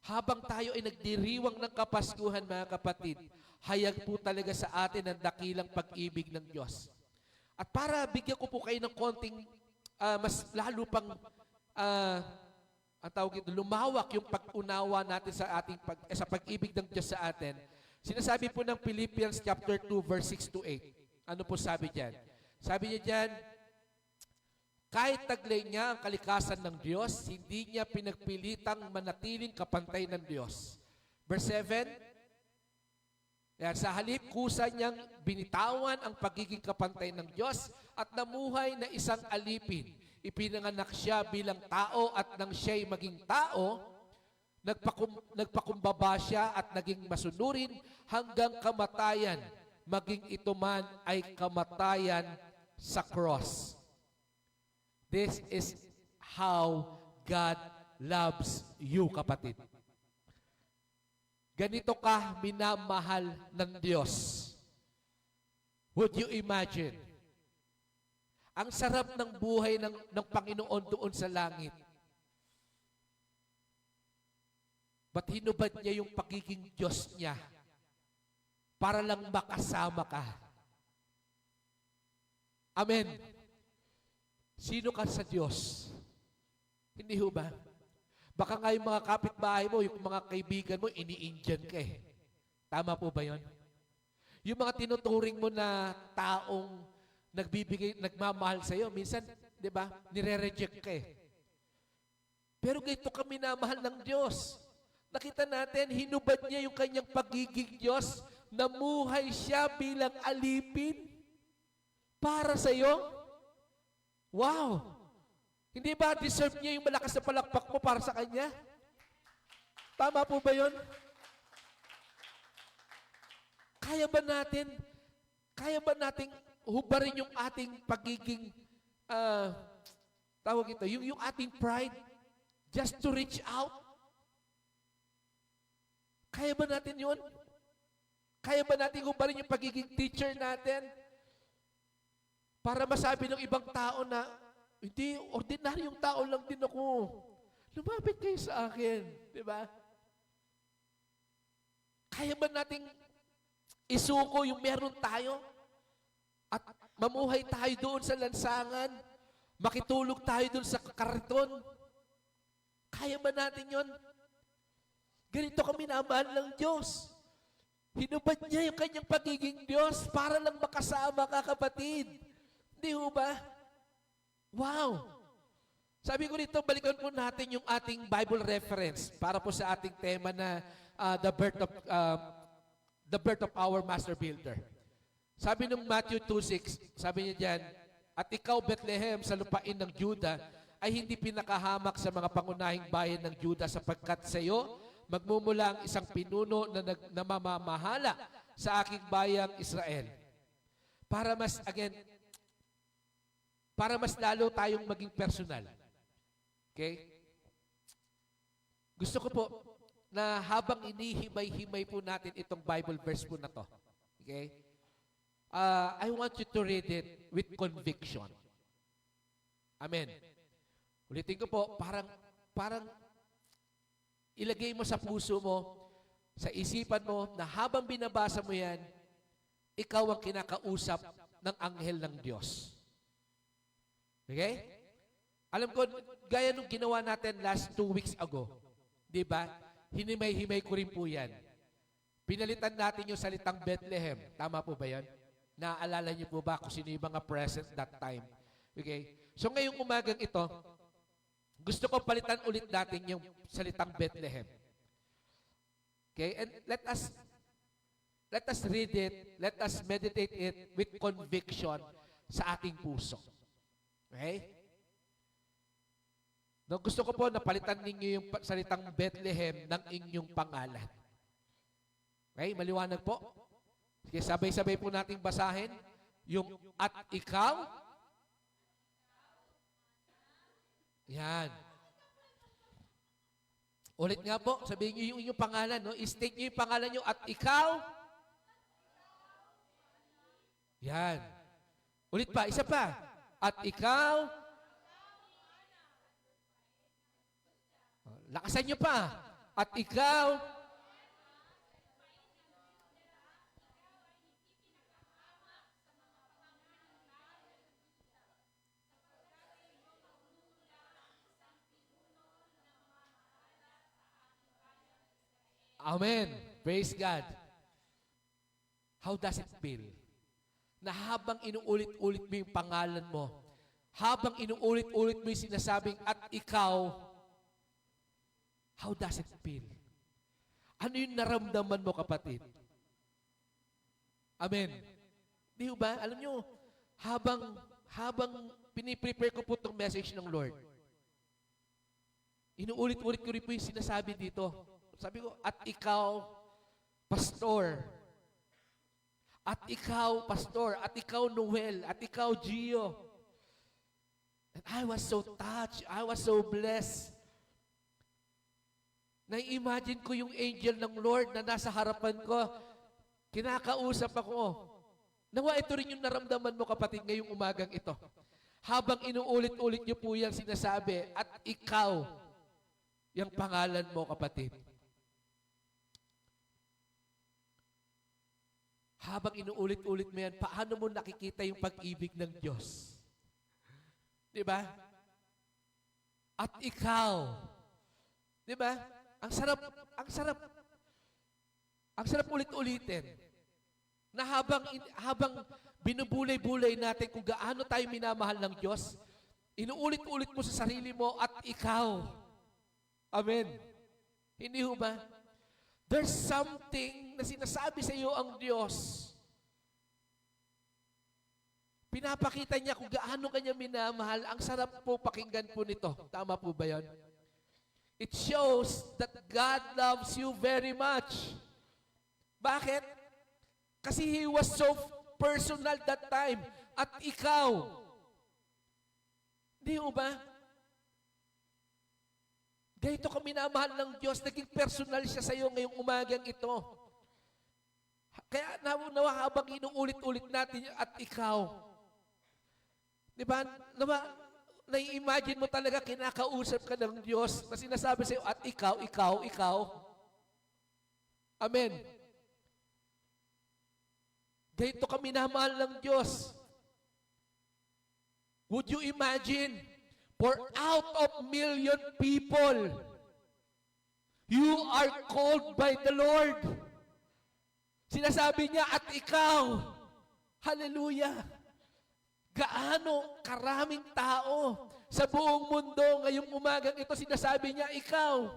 habang tayo ay nagdiriwang ng Kapaskuhan, mga kapatid, hayag po talaga sa atin ang dakilang pag-ibig ng Diyos. At para bigyan ko po kayo ng konting, mas lalo pang, ang tawag ito, lumawak yung pag-unawa natin sa ating sa pag-ibig ng Diyos sa atin. Sinasabi po ng Philippians chapter 2, verse 6 to 8. Ano po sabi diyan? Sabi niya diyan, kahit taglay niya ang kalikasan ng Diyos, hindi niya pinagpilitang manatiling kapantay ng Diyos. Verse 7, yan, sa halip, kusa niyang binitawan ang pagiging kapantay ng Diyos at namuhay na isang alipin. Ipinanganak siya bilang tao at nang siya'y maging tao, nagpakumbaba siya at naging masunurin hanggang kamatayan, maging ito man ay kamatayan sa cross. This is how God loves you, kapatid. Ganito ka minamahal ng Diyos. Would you imagine? Ang sarap ng buhay ng Panginoon doon sa langit. Ba't hinubad niya yung pagiging Diyos niya para lang makasama ka? Amen. Sino ka sa Diyos? Hindi ho ba? Baka nga yung mga kapitbahay mo, yung mga kaibigan mo, ini-Indian ka eh. Tama po ba yun? Yung mga tinuturing mo na taong nagmamahal sa'yo, minsan, di ba, nire-reject ka eh. Pero ganito ka minamahal ng Diyos. Nakita natin, hinubad niya yung kanyang pagiging Diyos, namuhay siya bilang alipin para sa'yo. Wow! Hindi ba deserve niya yung malakas na palakpak mo para sa Kanya? Tama po ba yun? Kaya ba nating hubarin yung ating pagiging, tawag ito, yung ating pride, just to reach out? Kaya ba natin yun? Kaya ba natin hubarin yung pagiging teacher natin? Para masabi ng ibang tao na, hindi, ordinaryong tao lang din ako. Lumapit kayo sa akin. Di ba? Kaya ba nating isuko yung meron tayo? At mamuhay tayo doon sa lansangan? Makitulog tayo doon sa kariton? Kaya ba natin yon? Ganito kami minamahal ng Diyos. Hinubad niya yung kanyang pagiging Diyos para lang makasama ka, kapatid. Hindi ho ba? Wow! Sabi ko rito, balikan po natin yung ating Bible reference para po sa ating tema na the birth of our Master Builder. Sabi ng Matthew 2:6, sabi niya diyan, at ikaw, Bethlehem, sa lupain ng Juda, ay hindi pinakahamak sa mga pangunahing bayan ng Juda sapagkat sa iyo magmumula ang isang pinuno na namamahala sa aking bayang Israel. Para mas lalo tayong maging personal. Okay? Gusto ko po na habang inihimay-himay po natin itong Bible verse po na to. Okay? I want you to read it with conviction. Amen. Ulitin ko po, parang ilagay mo sa puso mo, sa isipan mo, na habang binabasa mo yan, ikaw ang kinakausap ng anghel ng Diyos. Okay? Alam ko, gaya nung ginawa natin last 2 weeks ago, di ba? Hinimay-himay ko rin po yan. Pinalitan natin yung salitang Bethlehem. Tama po ba yan? Naaalala niyo po ba kung sino yung mga present that time? Okay? So ngayong umagang ito, gusto ko palitan ulit natin yung salitang Bethlehem. Okay? And let us read it, let us meditate it with conviction sa ating puso. Okay? No, gusto ko po na palitan ninyo yung salitang Bethlehem ng inyong pangalan. Okay? Maliwanag po? Sige, sabay-sabay po nating basahin yung at ikaw. Yan. Ulit nga po, sabihin niyo yung inyong pangalan, no? I-state niyo yung pangalan niyo at ikaw. Yan. Ulit pa, isa pa. At ikaw. Lakasan niyo pa. At ikaw. Amen. Praise God. How does it feel? Na habang inuulit-ulit mo yung pangalan mo, habang inuulit-ulit mo yung sinasabing at ikaw, how does it feel? Ano yung naramdaman mo, kapatid? Amen. Di ba? Alam nyo, habang piniprepare ko po itong message ng Lord, inuulit-ulit ko rin po yung sinasabi dito. Sabi ko, at ikaw, pastor. At ikaw, pastor. At ikaw, Noel. At ikaw, Gio. And I was so touched. I was so blessed. Na-imagine ko yung angel ng Lord na nasa harapan ko. Kinakausap ako. Nawa, ito rin yung naramdaman mo, kapatid, ngayong umagang ito. Habang inuulit-ulit niyo po yan sinasabi, at ikaw, yung pangalan mo, kapatid. Habang inuulit-ulit mo yan, paano mo nakikita yung pag-ibig ng Diyos? Di ba? At ikaw. Di ba? Ang sarap ulit-ulitin. Na habang binubulay-bulay natin kung gaano tayo minamahal ng Diyos, inuulit-ulit mo sa sarili mo, at ikaw. Amen. Hindi ho ba? There's something na sinasabi sa iyo ang Diyos. Pinapakita niya kung gaano kanya minamahal. Ang sarap po pakinggan po nito. Tama po ba yan? It shows that God loves you very much. Bakit? Kasi He was so personal that time. At ikaw. Di ba? Ganito ka minamahal ng Diyos, naging personal siya sa iyo ngayong umagang ito. Kaya nawa habang inuulit-ulit natin at ikaw. Di ba? Na-imagine mo talaga kinakausap ka ng Diyos na sinasabi sa iyo at ikaw, ikaw, ikaw. Amen. Ganito ka minamahal ng Diyos. Would you imagine? For out of million people, you are called by the Lord. Sinasabi niya, at ikaw. Hallelujah. Gaano karaming tao sa buong mundo ngayong umagang ito, sinasabi niya, ikaw.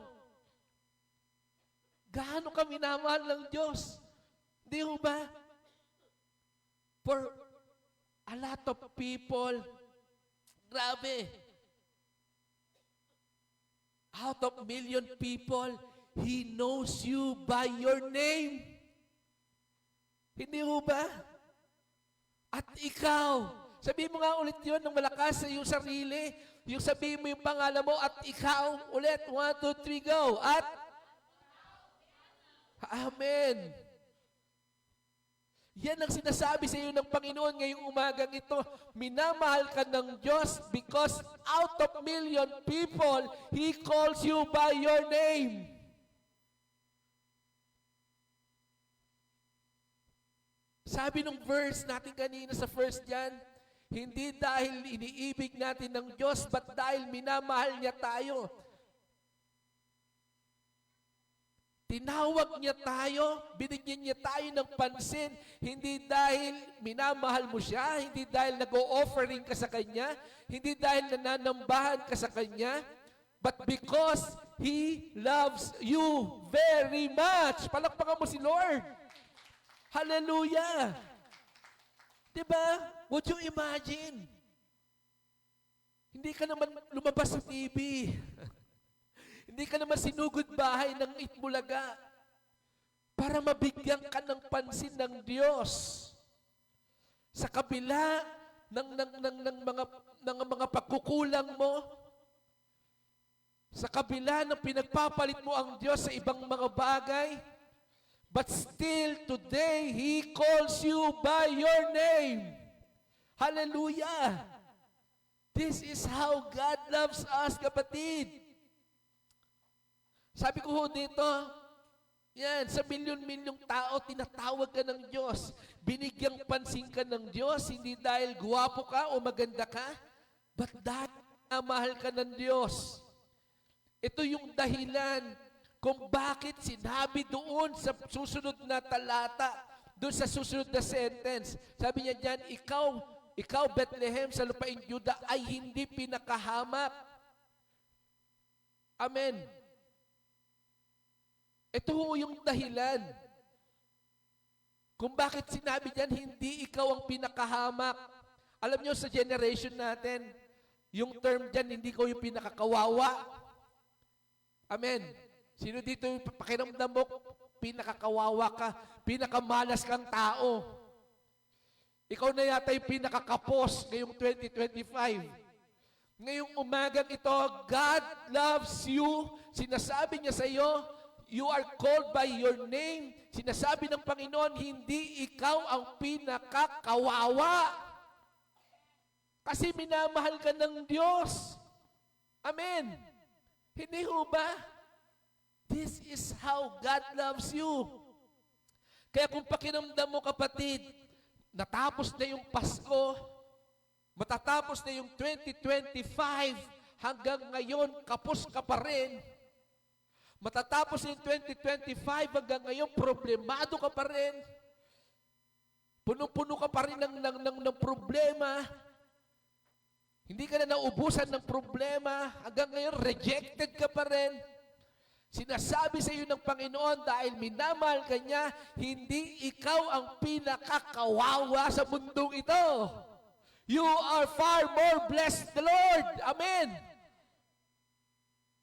Gaano ka minamahal ng Diyos? Di ba? For a lot of people, grabe. Out of million people, He knows you by your name. Hindi ho ba? At ikaw. Sabihin mo nga ulit yun ng malakas sa iyong sarili. Yung sabihin mo yung pangalan mo, at ikaw. Ulit, 1, 2, 3, go. At, Amen. Yan ang sinasabi sa iyo ng Panginoon ngayong umagang ito. Minamahal ka ng Diyos because out of million people, He calls you by your name. Sabi ng verse natin kanina sa 1 John, hindi dahil iniibig natin ng Diyos, but dahil minamahal niya tayo. Tinawag niya tayo, binigyan niya tayo ng pansin, hindi dahil minamahal mo siya, hindi dahil nag-o-offering ka sa Kanya, hindi dahil nananambahan ka sa Kanya, but because He loves you very much. Palakpakan mo si Lord. Hallelujah! Diba? Would you imagine? Hindi ka naman lumabas sa TV. Hindi ka naman sinugod bahay ng Itbulaga para mabigyan ka ng pansin ng Diyos. Sa kabila ng mga pagkukulang mo, sa kabila ng pinagpapalit mo ang Diyos sa ibang mga bagay, but still today, He calls you by your name. Hallelujah! This is how God loves us, kapatid. Sabi ko ho dito, yan, sa milyon-milyong tao, tinatawag ka ng Diyos. Binigyang pansin ka ng Diyos, hindi dahil guwapo ka o maganda ka, but dahil mahal ka ng Diyos. Ito yung dahilan kung bakit sinabi doon sa susunod na talata, doon sa susunod na sentence. Sabi niya dyan, ikaw Bethlehem sa lupaing Juda ay hindi pinakahamak. Amen. Ito ho yung dahilan kung bakit sinabi dyan, hindi ikaw ang pinakahamak. Alam nyo, sa generation natin, yung term dyan, hindi ko yung pinakakawawa. Amen. Sino dito yung pakiramdam mo, pinakakawawa ka, pinakamalas kang tao. Ikaw na yata yung pinakakapos ngayong 2025. Ngayong umagang ito, God loves you. Sinasabi niya sa iyo, you are called by your name. Sinasabi ng Panginoon, hindi ikaw ang pinakakawawa. Kasi minamahal ka ng Diyos. Amen. Hindi ho ba? This is how God loves you. Kaya kung pakiramdam mo, kapatid, natapos na yung Pasko, matatapos na yung 2025, hanggang ngayon, kapos ka pa rin. Matatapos yung 2025, hanggang ngayon, problemado ka pa rin. Puno-puno ka pa rin ng problema. Hindi ka na naubusan ng problema. Hanggang ngayon, rejected ka pa rin. Sinasabi sa iyo ng Panginoon, dahil minamahal ka niya, hindi ikaw ang pinakakawawa sa mundong ito. You are far more blessed the Lord. Amen.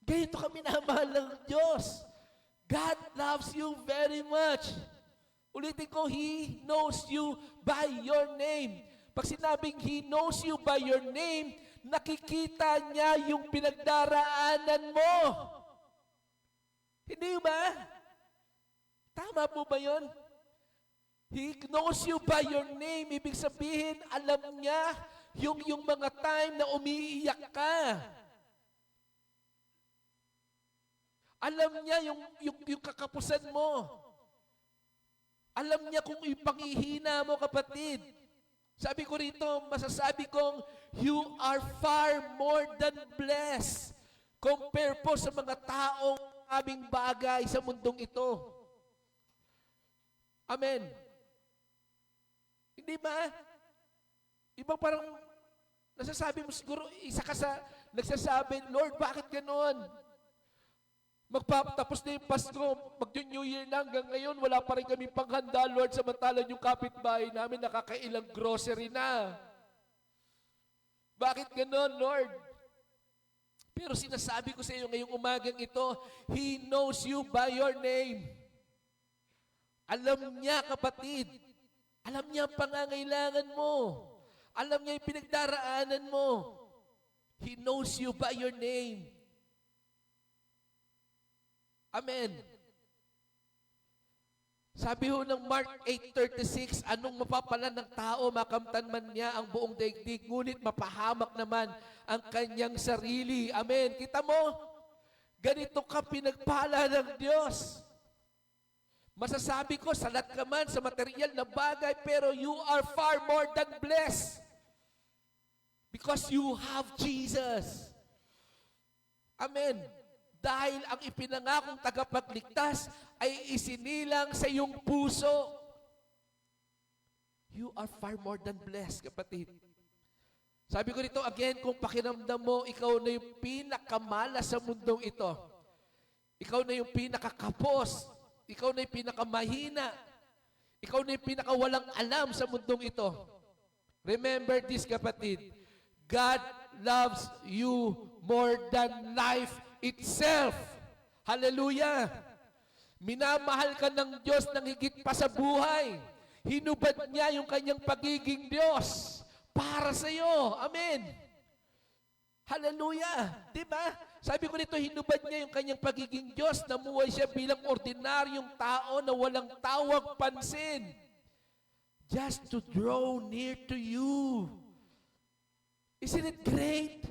Ganito ka minamahal ng Diyos. God loves you very much. Ulitin ko, He knows you by your name. Pag sinabing He knows you by your name, nakikita niya yung pinagdaraanan mo. Hindi ba? Tama po ba yun? He knows you by your name. Ibig sabihin, alam niya yung mga time na umiiyak ka. Alam niya yung kakapusan mo. Alam niya kung ipangihina mo, kapatid. Sabi ko rito, masasabi kong, you are far more than blessed. Compare po sa mga taong aming bagay sa mundong ito. Amen. Hindi ba? Ibang parang nasasabi mo siguro, isa ka sa nagsasabi, Lord, bakit ganon? Magpapatapos na yung Pasko, mag-New Year na, hanggang ngayon, wala pa rin kami panghanda, Lord, samantalan yung kapitbahay namin, nakakailang grocery na. Bakit ganon, Lord? Pero sinasabi ko sa iyo ngayong umagang ito, He knows you by your name. Alam niya, kapatid. Alam niya ang pangangailangan mo. Alam niya yung pinagdaraanan mo. He knows you by your name. Amen. Sabi ho ng Mark 8:36, anong mapapala ng tao, makamtan man niya ang buong daigdig, ngunit mapahamak naman ang kanyang sarili. Amen. Kita mo? Ganito ka pinagpala ng Diyos. Masasabi ko, salat ka man sa material na bagay, pero you are far more than blessed. Because you have Jesus. Amen. Dahil ang ipinangakong tagapagligtas ay isinilang sa iyong puso. You are far more than blessed, kapatid. Sabi ko nito again, kung pakiramdam mo, ikaw na yung pinakamala sa mundong ito. Ikaw na yung pinakakapos. Ikaw na yung pinakamahina. Ikaw na yung pinakawalang alam sa mundong ito. Remember this, kapatid. God loves you more than life itself. Hallelujah! Minamahal ka ng Diyos ng higit pa sa buhay. Hinubad niya yung kanyang pagiging Diyos para sa iyo. Amen! Hallelujah! Diba? Sabi ko nito, hinubad niya yung kanyang pagiging Diyos. Namuhay siya bilang ordinaryong tao na walang tawag pansin. Just to draw near to you. Isn't it great?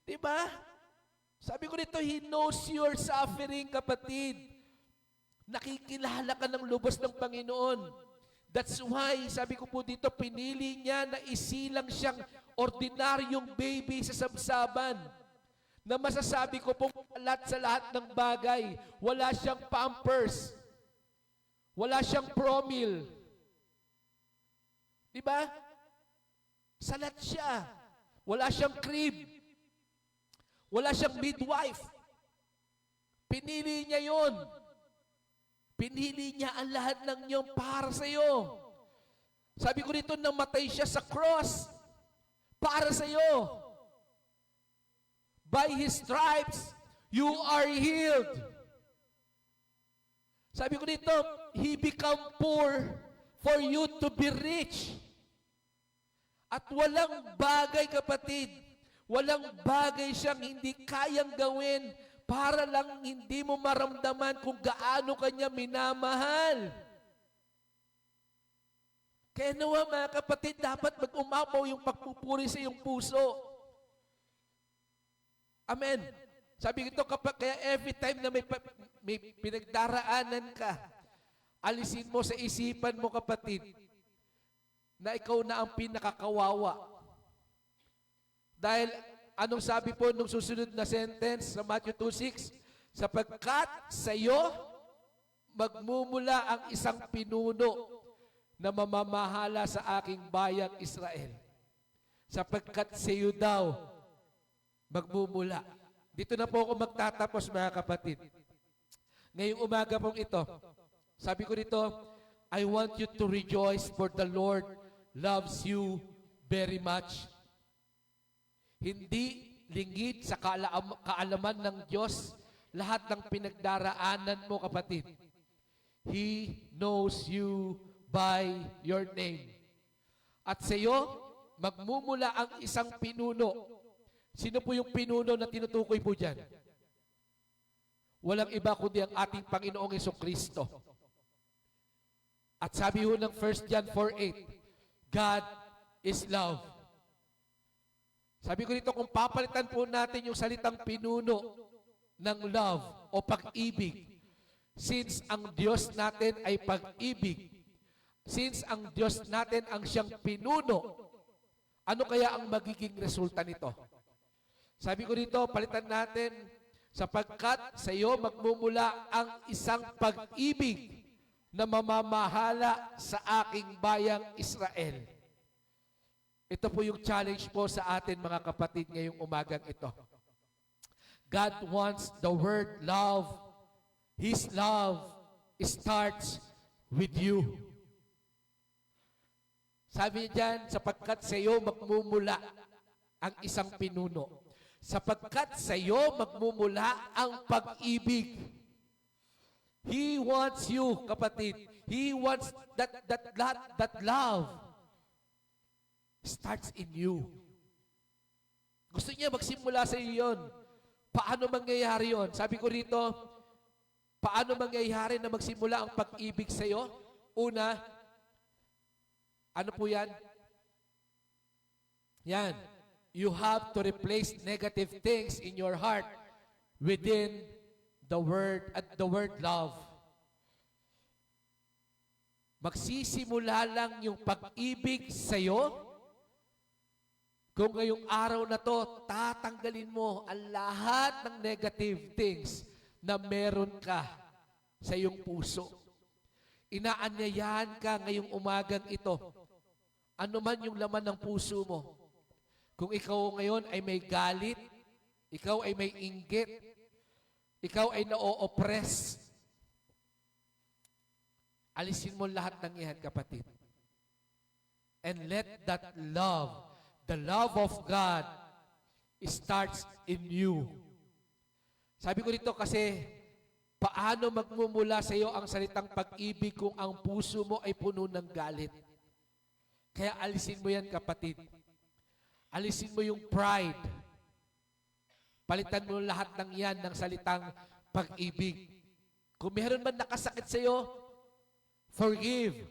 Diba? Sabi ko nito, He knows your suffering, kapatid. Nakikilala ka ng lubos ng Panginoon. That's why, sabi ko po dito, pinili niya na isilang siyang ordinaryong baby sa sabsaban. Na masasabi ko pong sa lahat ng bagay. Wala siyang pampers. Wala siyang promil. Diba? Salat siya. Wala siyang crib. Wala siyang midwife. Pinili niya yon. Pinili niya ang lahat ng iyon para sa iyo. Sabi ko dito, namatay siya sa cross para sa iyo. By His stripes, you are healed. Sabi ko dito, He become poor for you to be rich. At walang bagay, kapatid, walang bagay siyang hindi kayang gawin para lang hindi mo maramdaman kung gaano kanya minamahal. Kaya nawa, mga kapatid, dapat mag-umapaw yung pagpupuri sa iyong puso. Amen. Sabi ko, kaya every time na may pinagdaraanan ka, alisin mo sa isipan mo, kapatid, na ikaw na ang pinakakawawa. Dahil, anong sabi po nung susunod na sentence sa Matthew 2:6? Sapagkat sa iyo magmumula ang isang pinuno na mamamahala sa aking bayang Israel. Sapagkat sa iyo daw magmumula. Dito na po ako magtatapos, mga kapatid. Ngayong umaga pong ito, sabi ko dito, I want you to rejoice for the Lord loves you very much. Hindi lingid sa kaalaman ng Diyos lahat ng pinagdaraanan mo, kapatid. He knows you by your name. At sa iyo, magmumula ang isang pinuno. Sino po yung pinuno na tinutukoy po dyan? Walang iba kundi ang ating Panginoong Jesucristo. At sabi ho ng 1 John 4:8, God is love. Sabi ko dito, kung papalitan po natin yung salitang pinuno ng love o pag-ibig, since ang Diyos natin ay pag-ibig, since ang Diyos natin ang siyang pinuno, ano kaya ang magiging resulta nito? Sabi ko dito, palitan natin, sapagkat sa iyo magmumula ang isang pag-ibig na mamamahala sa aking bayang Israel. Ito po yung challenge po sa atin, mga kapatid, ngayong umagang ito. God wants the word love. His love starts with you. Sabi niya dyan, sapagkat sa iyo magmumula ang isang pinuno. Sapagkat sa iyo magmumula ang pag-ibig. He wants you, kapatid. He wants that love starts in you. Gusto niya magsimula sa iyo yun. Paano mangyayari yun? Sabi ko rito, Paano mangyayari na magsimula ang pag-ibig sa iyo? Una, ano po yan? Yan. You have to replace negative things in your heart within the word love. Magsisimula lang yung pag-ibig sa iyo kung ngayong araw na to, tatanggalin mo ang lahat ng negative things na meron ka sa iyong puso. Inaanyayahan ka ngayong umagang ito. Ano man yung laman ng puso mo. Kung ikaw ngayon ay may galit, ikaw ay may inggit, ikaw ay na-o-oppress, alisin mo lahat ng iyan, kapatid. And let that love, the love of God, starts in you. Sabi ko dito kasi, paano magmumula sa iyo ang salitang pag-ibig kung ang puso mo ay puno ng galit? Kaya alisin mo yan, kapatid. Alisin mo yung pride. Palitan mo lahat ng yan ng salitang pag-ibig. Kung meron man nakasakit sa iyo, forgive.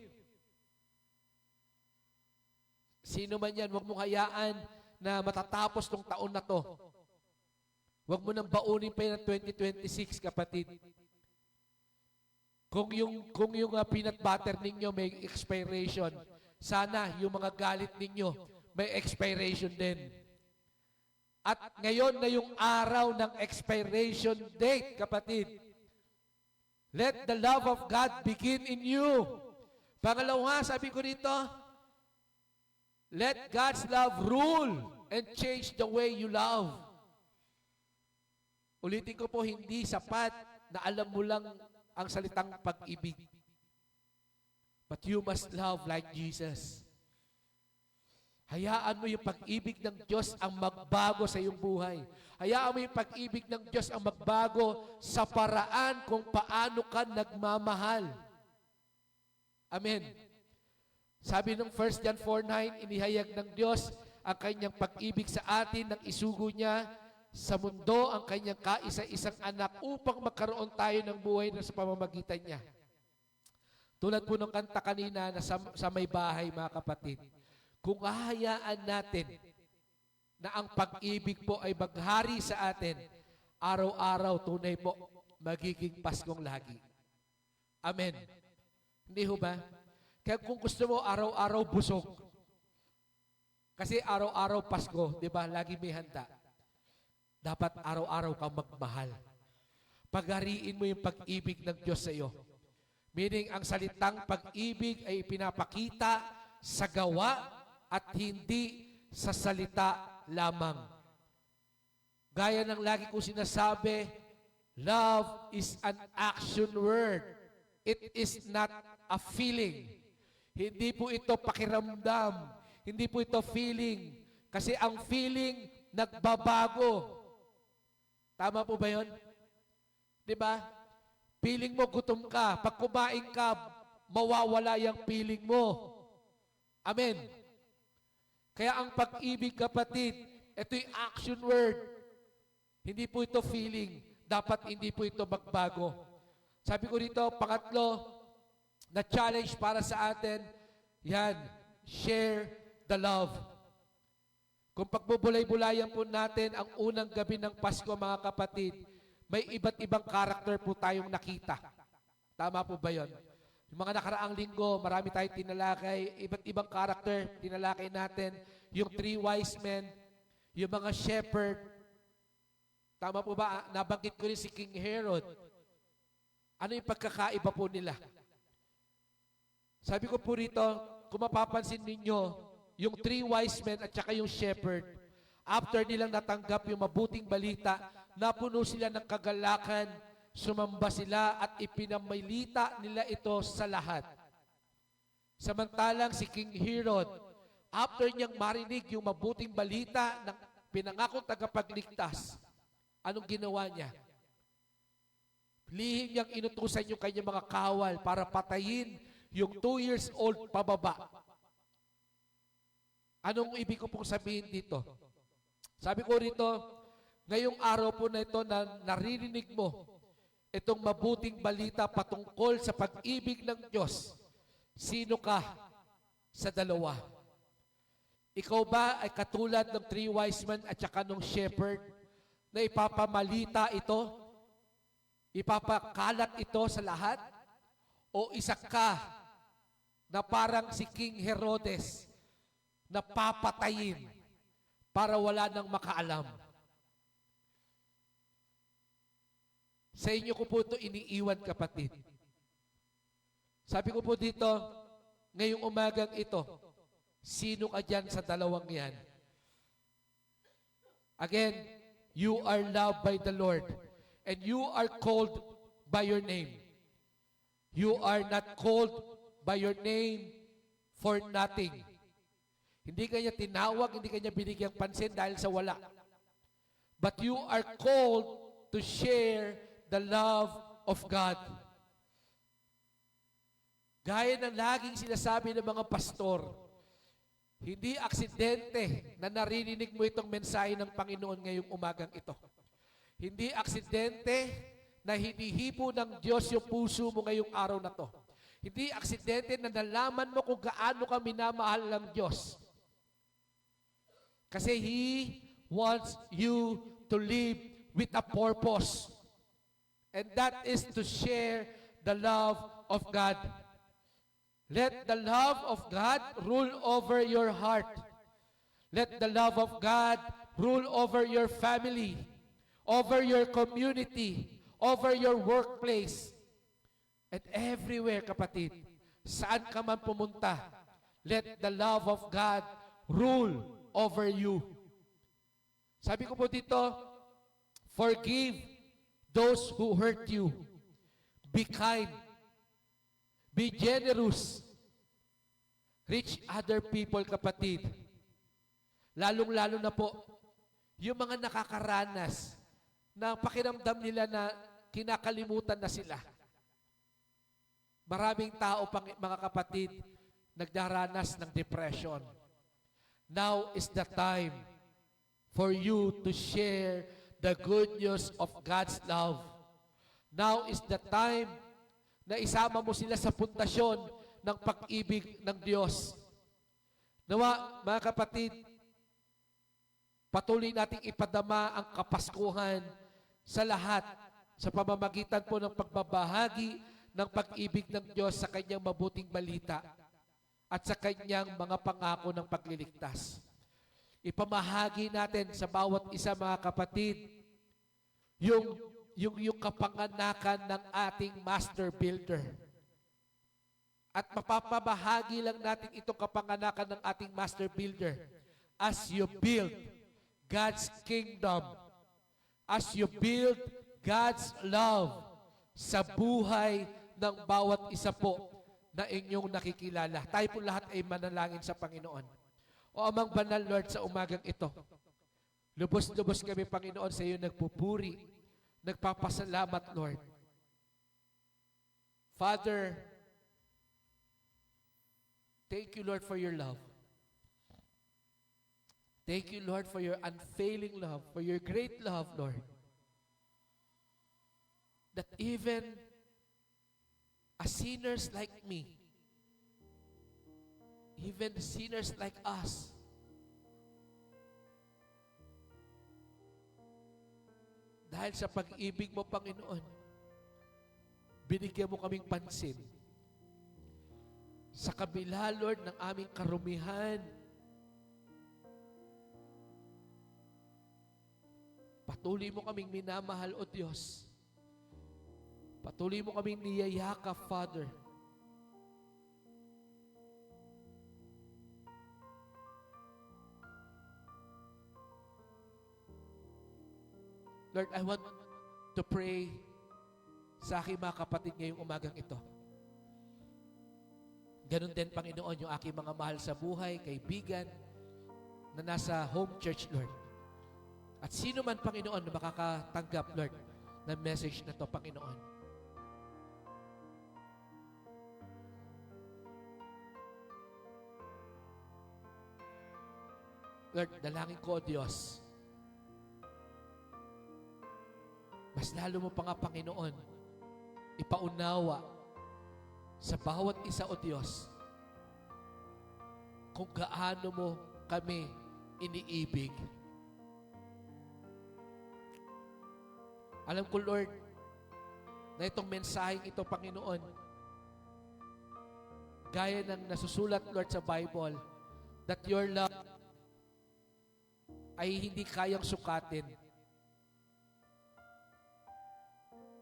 Sino man yan, huwag mong hayaan na matatapos tong taon na to. Huwag mo nang baunin pa yan ng 2026, kapatid. Kung yung peanut butter ninyo may expiration, sana yung mga galit ninyo may expiration din. At ngayon na yung araw ng expiration date, kapatid. Let the love of God begin in you. Pangalawa, sabi ko dito, let God's love rule and change the way you love. Ulitin ko po, hindi sapat na alam mo lang ang salitang pag-ibig. But you must love like Jesus. Hayaan mo yung pag-ibig ng Diyos ang magbago sa iyong buhay. Hayaan mo yung pag-ibig ng Diyos ang magbago sa paraan kung paano ka nagmamahal. Amen. Sabi ng 1 John 4:9, inihayag ng Diyos ang kanyang pag-ibig sa atin nang isugo niya sa mundo ang kanyang kaisa-isang anak upang magkaroon tayo ng buhay na sa pamamagitan niya. Tulad po ng kanta kanina na sa may bahay, mga kapatid, kung hahayaan natin na ang pag-ibig po ay maghari sa atin, araw-araw tunay po magiging Paskong lagi. Amen. Hindi ho ba? Kaya kung gusto mo araw-araw busog, kasi araw-araw Pasko, di ba? Lagi may handa. Dapat araw-araw kang magmahal. Paghariin mo yung pag-ibig ng Diyos sa iyo. Meaning, ang salitang pag-ibig ay pinapakita sa gawa at hindi sa salita lamang. Gaya ng lagi ko sinasabi, love is an action word. It is not a feeling. Hindi po ito pakiramdam. Hindi po ito feeling. Kasi ang feeling, nagbabago. Tama po ba yun? Diba? Feeling mo, gutom ka. Pag kumain ka, mawawala yung feeling mo. Amen. Kaya ang pag-ibig, kapatid, ito'y action word. Hindi po ito feeling. Dapat hindi po ito magbago. Sabi ko dito, pangatlo, na challenge para sa atin, yan, share the love. Kung pagbubulay-bulayan po natin ang unang gabi ng Pasko, mga kapatid, may iba't ibang karakter po tayong nakita. Tama po ba yun? Yung mga nakaraang linggo, marami tayong tinalakay, iba't ibang karakter, tinalakay natin. Yung 3 wise men, yung mga shepherd. Tama po ba? Nabanggit ko rin si King Herod. Ano yung pagkakaiba po nila? Sabi ko po rito, kung mapapansin ninyo, yung 3 wise men at saka yung shepherd, after nilang natanggap yung mabuting balita, napuno sila ng kagalakan, sumamba sila at ipinamaylita nila ito sa lahat. Samantalang si King Herod, after niyang marinig yung mabuting balita ng pinangakong tagapagligtas, anong ginawa niya? Lihim niyang inutusan yung kanyang mga kawal para patayin yung 2 years old pababa. Anong ibig ko pong sabihin dito? Sabi ko rito, ngayong araw po na ito na naririnig mo itong mabuting balita patungkol sa pag-ibig ng Diyos, sino ka sa dalawa? Ikaw ba ay katulad ng 3 wise men at saka ng shepherd na ipapamalita ito, ipapakalat ito sa lahat? O isa ka na parang si King Herodes na papatayin para wala nang makaalam? Sa inyo ko po ito iniiwan, kapatid. Sabi ko po dito, ngayong umagang ito, sino ka dyan sa dalawang yan? Again, you are loved by the Lord and you are called by your name. You are not called by your name for nothing. Hindi kanya tinawag, hindi kanya binigyang pansin dahil sa wala. But you are called to share the love of God. Gaya ng laging sinasabi ng mga pastor, hindi aksidente na naririnig mo itong mensahe ng Panginoon ngayong umagang ito. Hindi aksidente na hinihipo ng Diyos yung puso mo ngayong araw na to. Hindi aksidente na nalaman mo kung gaano ka minamahal ng Diyos. Kasi He wants you to live with a purpose. And that is to share the love of God. Let the love of God rule over your heart. Let the love of God rule over your family, over your community, over your workplace, and everywhere, kapatid. Saan ka man pumunta, let the love of God rule over you. Sabi ko po dito, forgive those who hurt you. Be kind. Be generous. Reach other people, kapatid. Lalong-lalo na po, yung mga nakakaranas na pakiramdam nila na kinakalimutan na sila. Maraming tao, mga kapatid, nagdaranas ng depression. Now is the time for you to share the good news of God's love. Now is the time na isama mo sila sa pundasyon ng pag-ibig ng Diyos. Nawa, mga kapatid, patuloy nating ipadama ang kapaskuhan sa lahat sa pamamagitan po ng pagbabahagi ng pag-ibig ng Diyos sa kanyang mabuting balita at sa kanyang mga pangako ng pagliligtas. Ipamahagi natin sa bawat isa, mga kapatid, yung kapanganakan ng ating master builder. At mapapabahagi lang natin itong kapanganakan ng ating master builder as you build God's kingdom, as you build God's love sa buhay ng bawat isa po na inyong nakikilala. Tayo po lahat ay manalangin sa Panginoon. O Amang Banal, Lord, sa umagang ito, lubos-lubos kami, Panginoon, sa iyo nagpupuri, nagpapasalamat, Lord. Father, thank you, Lord, for your love. Thank you, Lord, for your unfailing love, for your great love, Lord. That even as sinners like me, even sinners like us, dahil sa pag-ibig mo, Panginoon, binigyan mo kaming pansin. Sa kabila, Lord, ng aming karumihan, patuloy mo kaming minamahal, O Diyos. Patuloy mo kaming niyayakap, Father. Lord, I want to pray sa aking mga kapatid ngayong umagang ito. Ganon din, Panginoon, yung aking mga mahal sa buhay, kaibigan, na nasa home church, Lord. At sino man, Panginoon, na makakatanggap, Lord, ng message na to, Panginoon. Lord, dalangin ko, O Diyos, mas lalo mo pa nga, Panginoon, ipaunawa sa bawat isa, O Diyos, kung gaano mo kami iniibig. Alam ko, Lord, na itong mensaheng ito, Panginoon, gaya ng nasusulat, Lord, sa Bible, that your love ay hindi kayang sukatin.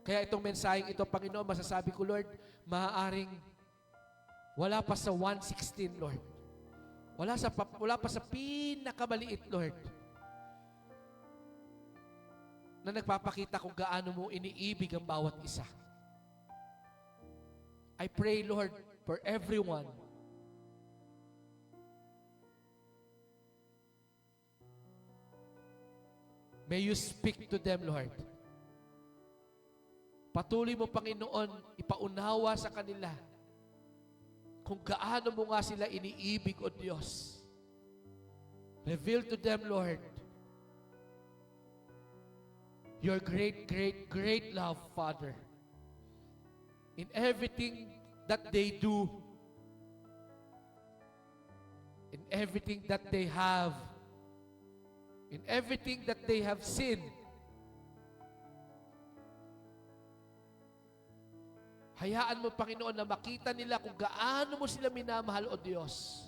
Kaya itong mensaheng ito, Panginoon, masasabi ko, Lord, maaaring wala pa sa 1:16, Lord. Wala pa sa pinakamaliit, Lord, na nagpapakita kung gaano mo iniibig ang bawat isa. I pray, Lord, for everyone. May you speak to them, Lord. Patuloy mo, Panginoon, ipaunawa sa kanila kung gaano mo nga sila iniibig, O Diyos. Reveal to them, Lord, your great, great, great love, Father. In everything that they do, in everything that they have, in everything that they have seen, hayaan mo, Panginoon, na makita nila kung gaano mo sila minamahal, O Diyos.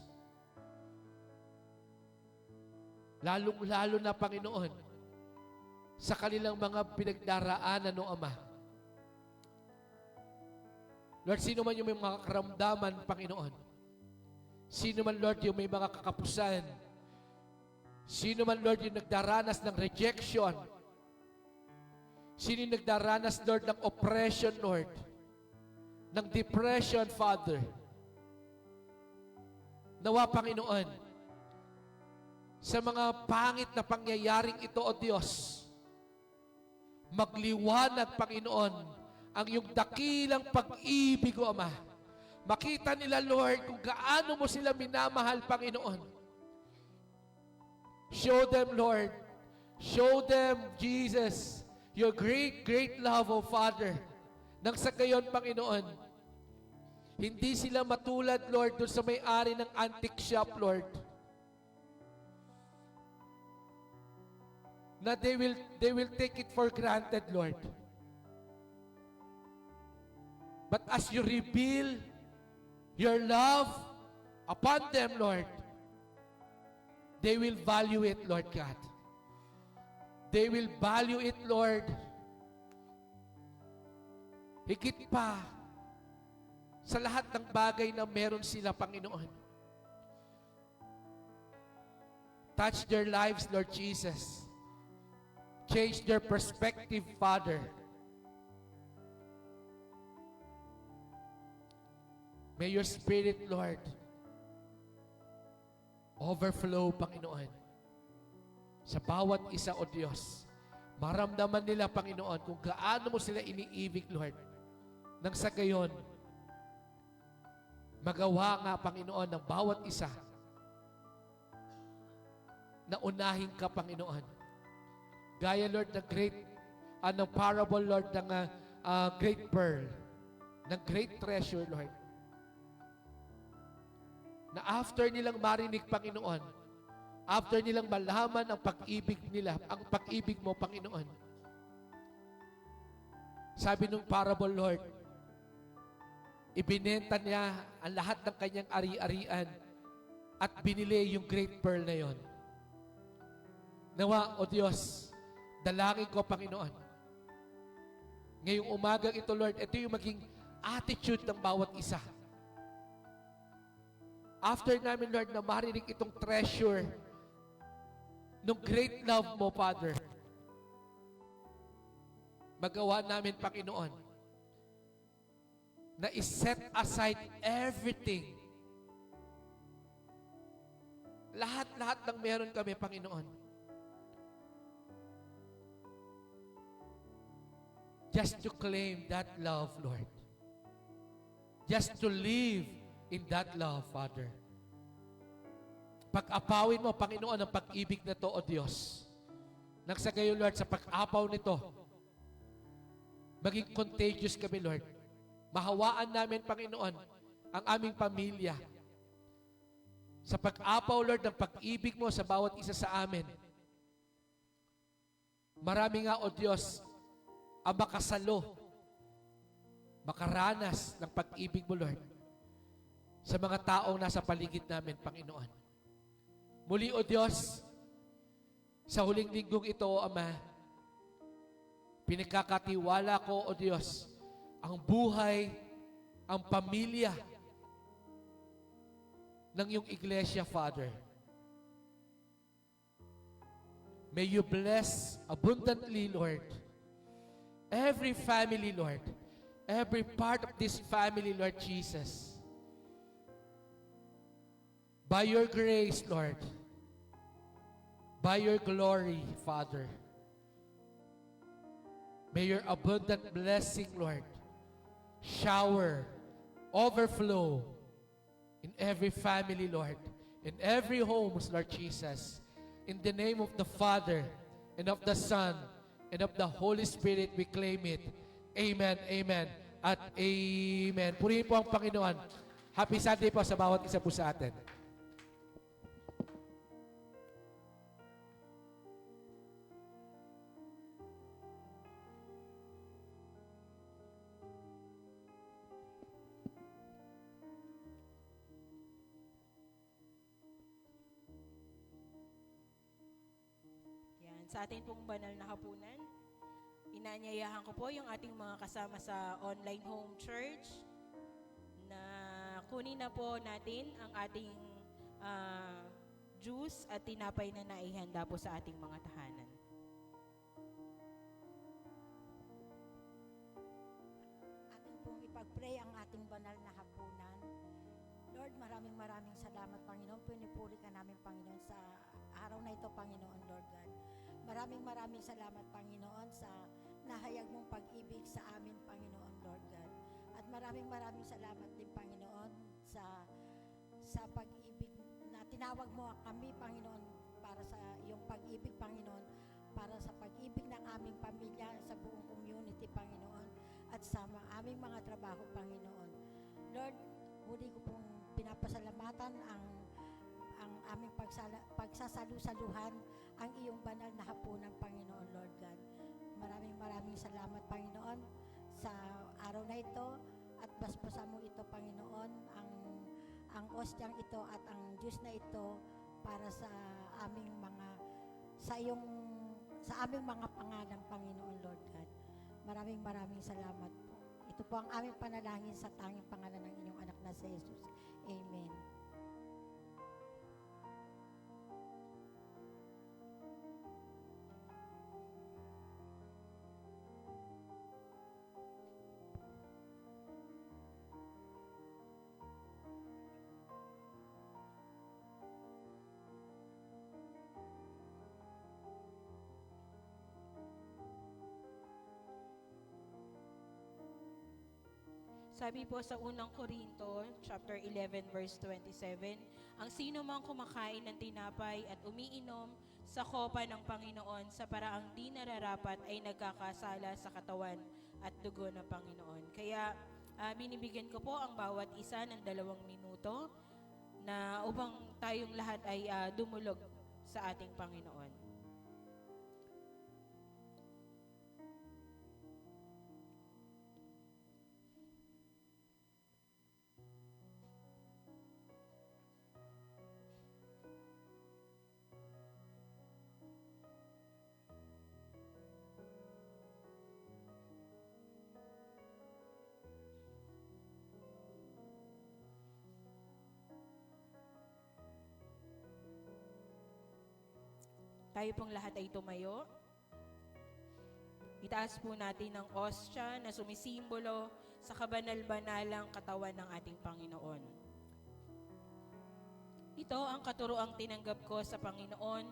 Lalong-lalo na, Panginoon, sa kanilang mga pinagdaraanan ng Ama. Lord, sino man yung may mga karamdaman, Panginoon. Sino man, Lord, yung may mga kakapusan. Sino man, Lord, yung nagdaranas ng rejection. Sino yung nagdaranas, Lord, ng oppression, Lord. Ng depression, Father. Nawa, Panginoon, sa mga pangit na pangyayaring ito, O Diyos, magliwanag, Panginoon, ang iyong dakilang pag-ibig, O Ama. Makita nila, Lord, kung gaano mo sila minamahal, Panginoon. Show them, Lord. Show them, Jesus, your great, great love, O Father. Nang sa gayon, Panginoon, hindi sila matulad, Lord, doon sa may-ari ng antique shop, Lord. Na they will take it for granted, Lord. But as you reveal your love upon them, Lord, they will value it, Lord God. They will value it, Lord. Higit pa sa lahat ng bagay na meron sila, Panginoon. Touch their lives, Lord Jesus. Change their perspective, Father. May your Spirit, Lord, overflow, Panginoon, sa bawat isa, O Diyos. Maramdaman nila, Panginoon, kung gaano mo sila iniibig, Lord. Nang sa gayon, magawa nga, Panginoon, ng bawat isa na unahin ka, Panginoon. Gaya, Lord, ng great, ng parable, Lord, ng great pearl, ng great treasure, Lord. Na after nilang marinig, Panginoon, after nilang malaman ang pag-ibig nila, ang pag-ibig mo, Panginoon, sabi nung parable, Lord, ibinenta niya ang lahat ng kanyang ari-arian at binili yung great pearl na yon. Nawa, O Diyos, dalangin ko, Panginoon, ngayong umagang ito, Lord, ito yung maging attitude ng bawat isa. After namin, Lord, na marinig itong treasure ng great love mo, Father, magawa namin, Panginoon, na iset aside everything. Lahat-lahat ng meron kami, Panginoon. Just to claim that love, Lord. Just to live in that love, Father. Pag-apawin mo, Panginoon, ang pag-ibig na to, O Diyos. Nang sa gayon, Lord, sa pag-apaw nito, maging contagious kami, Lord. Mahawaan namin, Panginoon, ang aming pamilya. Sa pag-apaw, Lord, ng pag-ibig mo sa bawat isa sa amin. Marami nga, O Diyos, ang makasalo, makaranas ng pag-ibig mo, Lord, sa mga taong nasa paligid namin, Panginoon. Muli, O Diyos, sa huling linggong ito, O Ama, pinagkakatiwala ko, O Diyos, ang buhay, ang pamilya ng iyong iglesia, Father. May you bless abundantly, Lord, every family, Lord, every part of this family, Lord Jesus. By your grace, Lord, by your glory, Father, may your abundant blessing, Lord, shower, overflow in every family, Lord, in every home, Lord Jesus. In the name of the Father, and of the Son, and of the Holy Spirit, we claim it. Amen, amen, at amen. Purihin po ang Panginoon. Happy Sunday po sa bawat isa po sa atin. Yan, sa ating pong banal na hapunan, inanyayahan ko po yung ating mga kasama sa online home church na kunin na po natin ang ating juice at tinapay na naihanda po sa ating mga tahanan. Ating pong ipag-pray ang ating banal na hapunan. Lord, maraming salamat, Panginoon. Pinupuri ka namin, Panginoon, sa araw na ito, Panginoon, Lord God. Maraming salamat, Panginoon, sa nahayag mong pag-ibig sa amin, Panginoon, Lord God. At maraming salamat din, Panginoon, sa pag-ibig na tinawag mo kami, Panginoon, para sa iyong pag-ibig, Panginoon, para sa pag-ibig ng aming pamilya, sa buong community, Panginoon, at sa aming mga trabaho, Panginoon. Lord, muli ko pong pinapasalamatan ang aming pagsasalu-saluhan ang iyong banal na hapunan, Panginoon, Lord God. Maraming salamat, Panginoon, sa araw na ito at basbasan mo ito, Panginoon, ang ostyang ito at ang juice na ito para sa aming mga pangalan, Panginoon, Lord God. Maraming salamat po. Ito po ang aming panalangin sa tanging pangalan ng inyong anak na si Jesus. Amen. Sabi po sa unang Korinto, chapter 11, verse 27, ang sino mang kumakain ng tinapay at umiinom sa kopa ng Panginoon sa paraang di nararapat ay nagkakasala sa katawan at dugo ng Panginoon. Kaya binibigyan ko po ang bawat isa ng 2 minuto na upang tayong lahat ay dumulog sa ating Panginoon. Tayo pong lahat ay tumayo. Itaas po natin ang ostya na sumisimbolo sa kabanal-banalang katawan ng ating Panginoon. Ito ang katuroang tinanggap ko sa Panginoon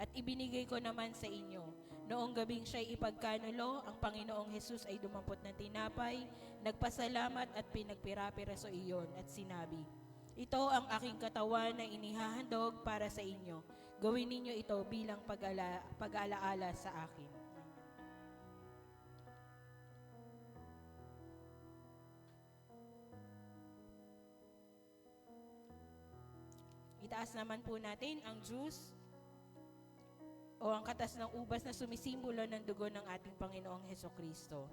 at ibinigay ko naman sa inyo. Noong gabing siya'y ipagkanulo, ang Panginoong Hesus ay dumampot ng tinapay, nagpasalamat at pinagpira-piraso iyon at sinabi, ito ang aking katawan na inihahandog para sa inyo. Gawin ninyo ito bilang pag-alaala sa akin. Itaas naman po natin ang juice o ang katas ng ubas na sumisimbolo ng dugo ng ating Panginoong Hesukristo.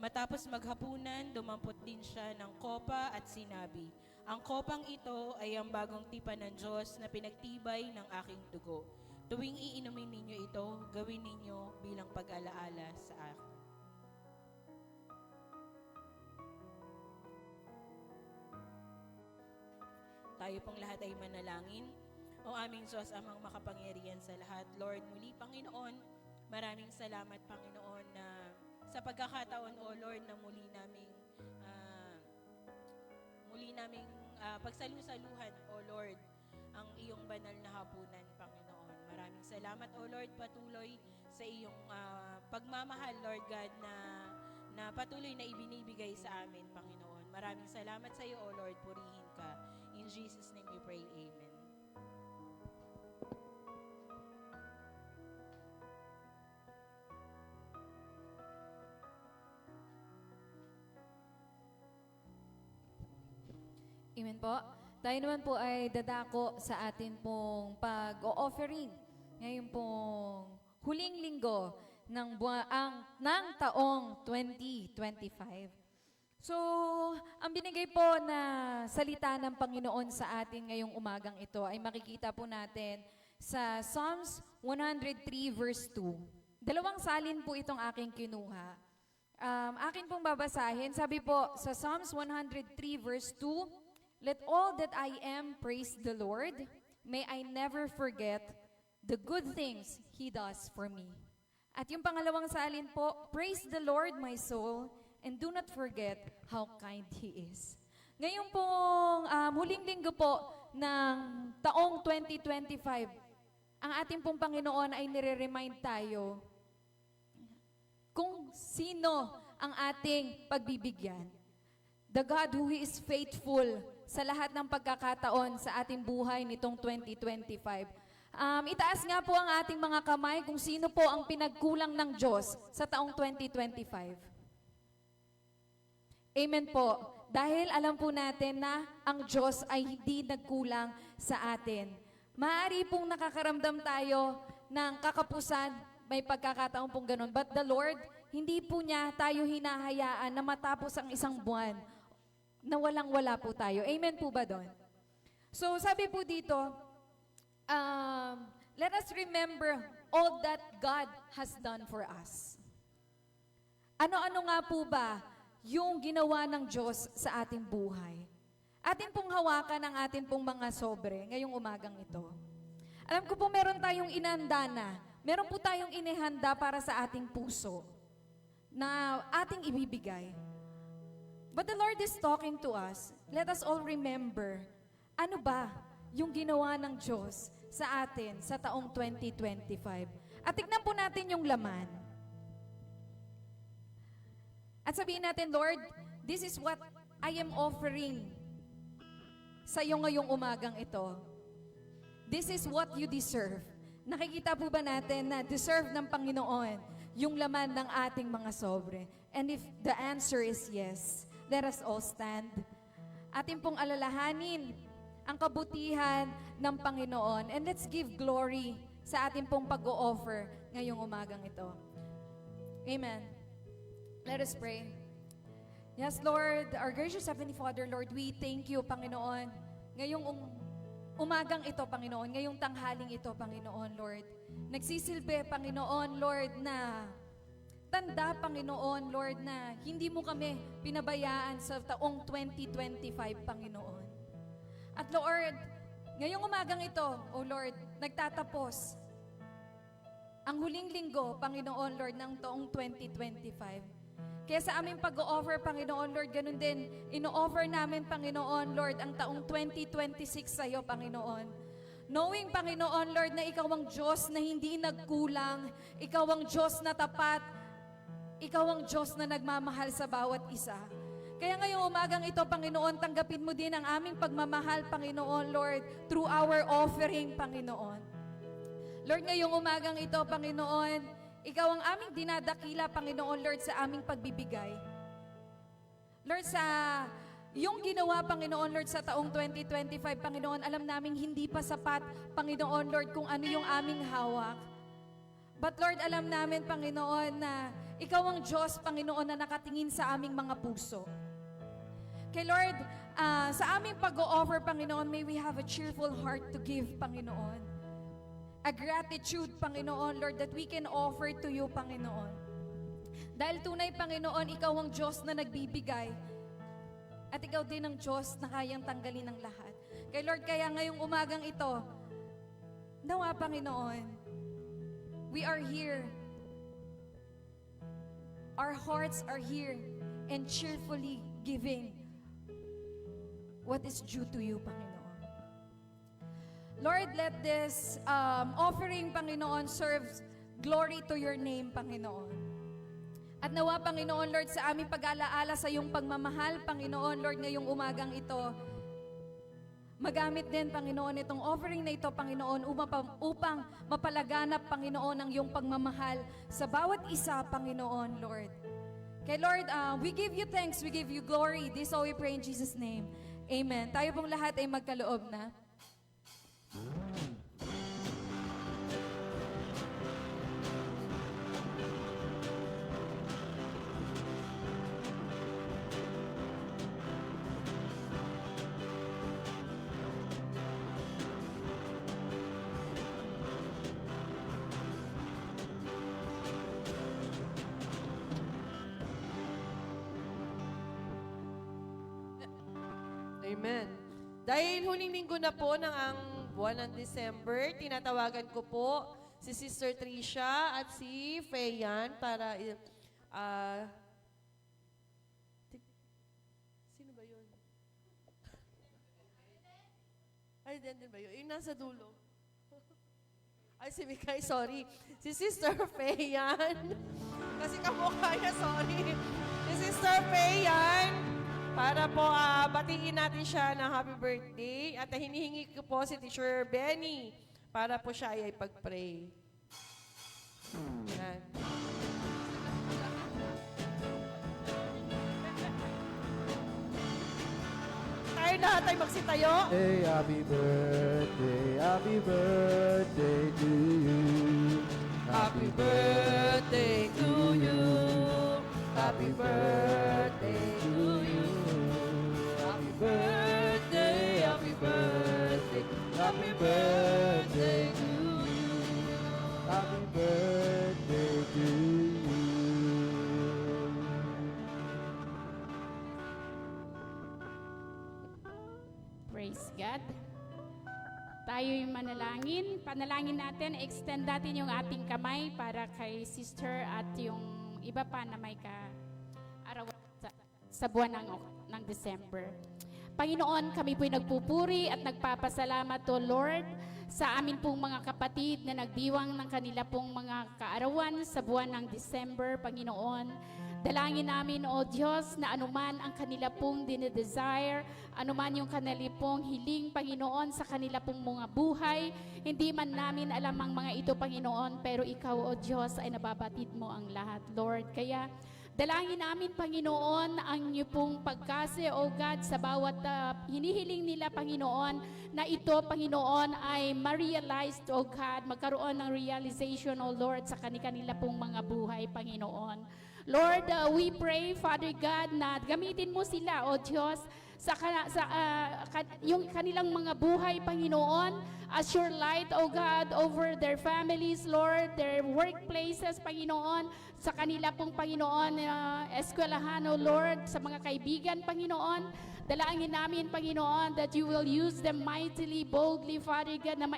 Matapos maghapunan, dumampot din siya ng kopa at sinabi, "Ang kopang ito ay ang bagong tipan ng Diyos na pinagtibay ng aking dugo. Tuwing iinumin ninyo ito, gawin ninyo bilang pag-alaala sa akin." Tayo pong lahat ay manalangin. O aming Diyos, amang makapangyarihan sa lahat. Lord, muli Panginoon, maraming salamat Panginoon na sa pagkakataon, O Lord, na muli naming pagsalusaluhan, O Lord, ang iyong banal na hapunan, Panginoon. Maraming salamat, O Lord, patuloy sa iyong pagmamahal, Lord God, na patuloy na ibinibigay sa amin, Panginoon. Maraming salamat sa iyo, O Lord, purihin ka. In Jesus' name we pray, Amen. Amen po. Tayo naman po ay dadako sa atin pong pag-o-offering ngayon pong huling linggo ng taong 2025. So, ang binigay po na salita ng Panginoon sa atin ngayong umagang ito ay makikita po natin sa Psalms 103 verse 2. Dalawang salin po itong aking kinuha. Akin pong babasahin. Sabi po sa Psalms 103 verse 2, "Let all that I am praise the Lord. May I never forget the good things He does for me." At yung pangalawang salin po, "Praise the Lord, my soul, and do not forget how kind He is." Ngayon pong huling linggo po ng taong 2025, ang ating pong Panginoon ay nire-remind tayo kung sino ang ating pagbibigyan. The God who is faithful sa lahat ng pagkakataon sa ating buhay nitong 2025. Itaas nga po ang ating mga kamay kung sino po ang pinagkulang ng Diyos sa taong 2025. Amen po. Dahil alam po natin na ang Diyos ay hindi nagkulang sa atin. Maaari pong nakakaramdam tayo ng kakapusan, may pagkakataon pong ganun. But the Lord, hindi po niya tayo hinahayaan na matapos ang isang buwan na walang-wala po tayo. Amen po ba doon? So sabi po dito, let us remember all that God has done for us. Ano-ano nga po ba yung ginawa ng Diyos sa ating buhay? Atin pong hawakan ang atin pong mga sobre ngayong umagang ito. Alam ko po meron tayong inanda na, meron po tayong inihanda para sa ating puso na ating ibibigay. But the Lord is talking to us. Let us all remember, ano ba yung ginawa ng Diyos sa atin sa taong 2025? At tignan po natin yung laman. At sabihin natin, "Lord, this is what I am offering sa iyo ngayong umagang ito. This is what you deserve." Nakikita po ba natin na deserve ng Panginoon yung laman ng ating mga sobre? And if the answer is yes, let us all stand. Atin pong alalahanin ang kabutihan ng Panginoon. And let's give glory sa atin pong pag-o-offer ngayong umagang ito. Amen. Let us pray. Yes, Lord, our gracious Heavenly Father, Lord, we thank you, Panginoon. Ngayong umagang ito, Panginoon, ngayong tanghaling ito, Panginoon, Lord. Nagsisilbi, Panginoon, Lord, na tanda, Panginoon, Lord, na hindi mo kami pinabayaan sa taong 2025, Panginoon. At Lord, ngayong umagang ito, O Lord, nagtatapos ang huling linggo, Panginoon, Lord, ng taong 2025. Kaya sa aming pag-o-offer, Panginoon, Lord, ganun din, ino-offer namin, Panginoon, Lord, ang taong 2026 sa iyo, Panginoon. Knowing, Panginoon, Lord, na Ikaw ang Diyos na hindi nagkulang, Ikaw ang Diyos na tapat, Ikaw ang Diyos na nagmamahal sa bawat isa. Kaya ngayong umagang ito, Panginoon, tanggapin mo din ang aming pagmamahal, Panginoon, Lord, through our offering, Panginoon. Lord, ngayong umagang ito, Panginoon, Ikaw ang aming dinadakila, Panginoon, Lord, sa aming pagbibigay. Lord, sa Yung ginawa, Panginoon Lord, sa taong 2025, Panginoon, alam namin hindi pa sapat, Panginoon Lord, kung ano yung aming hawak. But Lord, alam namin, Panginoon, na Ikaw ang Diyos, Panginoon, na nakatingin sa aming mga puso. Kay Lord, sa aming pag-o-offer, Panginoon, may we have a cheerful heart to give, Panginoon. A gratitude, Panginoon, Lord, that we can offer to you, Panginoon. Dahil tunay, Panginoon, Ikaw ang Diyos na nagbibigay. At Ikaw din ang Diyos na kayang tanggalin ng lahat. Kay Lord, kaya ngayong umagang ito, nawa, Panginoon, we are here. Our hearts are here and cheerfully giving what is due to you, Panginoon. Lord, let this offering, Panginoon, serves glory to your name, Panginoon. At nawa, Panginoon, Lord, sa aming pag-alaala sa iyong pagmamahal, Panginoon, Lord, ngayong umagang ito, magamit din, Panginoon, itong offering na ito, Panginoon, upang mapalaganap, Panginoon, ang iyong pagmamahal sa bawat isa, Panginoon, Lord. Kay Lord, we give you thanks, we give you glory. This all we pray in Jesus' name. Amen. Tayo pong lahat ay magkaloob na. Amen. Dahil huling linggo na po ng ang buwan ng December, tinatawagan ko po si Sister Tricia at si Fayan para sino ba yun? Ay, din ba yun? Yung nasa dulo. Ay, si Mikay, sorry. Si Sister Fayan. Kasi kamukha niya, sorry. Si Sister Fayan. Para po batiin natin siya ng happy birthday. At hinihingi ko po si Teacher Benny para po siya ay pag-pray. Yan. Tayo lahat ay magsitayo. Hey, happy birthday to you. Happy birthday to you. Happy birthday to you. Happy birthday, happy birthday, happy birthday to you. Happy birthday to you. Praise God. Tayo'y manalangin. Panalangin natin, extend natin yung ating kamay para kay sister at yung iba pa na may kaarawan sa buwan ng December. Panginoon, kami po'y nagpupuri at nagpapasalamat to Lord sa amin pong mga kapatid na nagdiwang ng kanila pong mga kaarawan sa buwan ng December, Panginoon. Dalangin namin, O Diyos, na anuman ang kanila pong dinedesire, anuman yung kanila pong hiling, Panginoon, sa kanila pong mga buhay, hindi man namin alam ang mga ito, Panginoon, pero Ikaw, O Diyos, ay nababatid mo ang lahat, Lord. Kaya, dalangin namin, Panginoon, ang niyo pong pagkasi, O God, sa bawat hinihiling nila, Panginoon, na ito, Panginoon, ay ma-realize, O God, magkaroon ng realization, O Lord, sa kanila pong mga buhay, Panginoon. Lord, we pray, Father God, na gamitin mo sila, O Diyos, yung kanilang mga buhay, Panginoon, as your light, O God, over their families, Lord, their workplaces, Panginoon, sa kanila pong, Panginoon, eskwelahan, O Lord, sa mga kaibigan, Panginoon. Dalangin namin, Panginoon, that you will use them mightily, boldly, Father God, na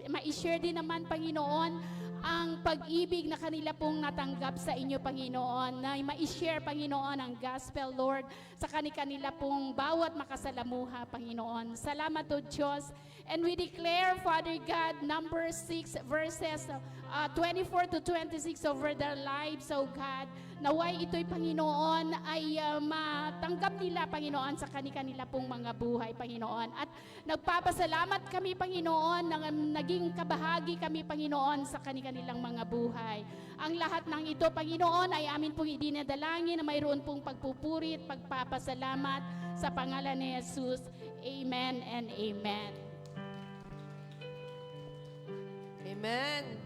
ma-share din naman, Panginoon, ang pag-ibig na kanila pong natanggap sa inyo, Panginoon, na ma-share, Panginoon, ang gospel, Lord, sa kanila pong bawat makasalamuha, Panginoon. Salamat, O Diyos, And we declare, Father God, number 6 verses 24 to 26 over their lives, oh God. Naway ito'y, Panginoon, ay matanggap nila, Panginoon, sa kanila pong mga buhay, Panginoon. At nagpapasalamat kami, Panginoon, na naging kabahagi kami, Panginoon, sa kanilang mga buhay. Ang lahat ng ito, Panginoon, ay amin pong idinadalangin na mayroon pong pagpupuri at pagpapasalamat sa pangalan ni Jesus. Amen and amen. Amen.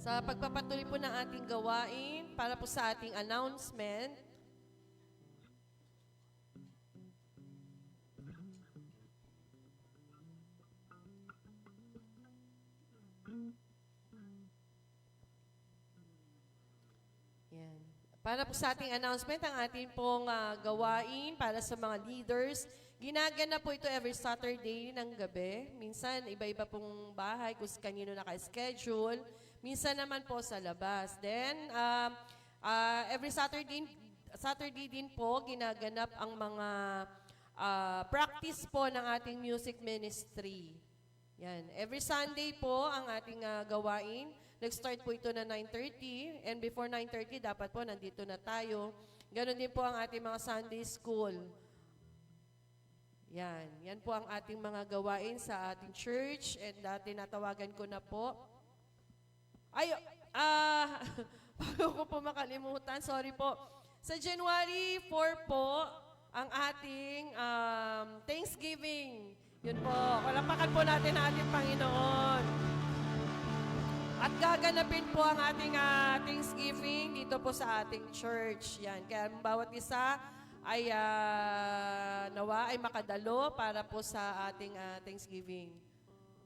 Sa pagpapatuloy po ng ating gawain, para po sa ating announcement, yan. Para po sa ating announcement, ang ating pong gawain para sa mga leaders, ginagana po ito every Saturday ng gabi. Minsan, iba-iba pong bahay kung kanino naka-schedule. Minsan naman po sa labas. Then, every Saturday din po, ginaganap ang mga practice po ng ating music ministry. Yan. Every Sunday po ang ating gawain. Nag-start po ito na 9:30. And before 9:30, dapat po nandito na tayo. Ganon din po ang ating mga Sunday school. Yan. Yan po ang ating mga gawain sa ating church. And tinatawagan ko na po. Bago ko po makalimutan, sorry po. Sa January 4 po, ang ating Thanksgiving. Yun po, palapakan po natin ang ating Panginoon. At gaganapin po ang ating Thanksgiving dito po sa ating church. Yan, kaya bawat isa ay nawa ay makadalo para po sa ating Thanksgiving.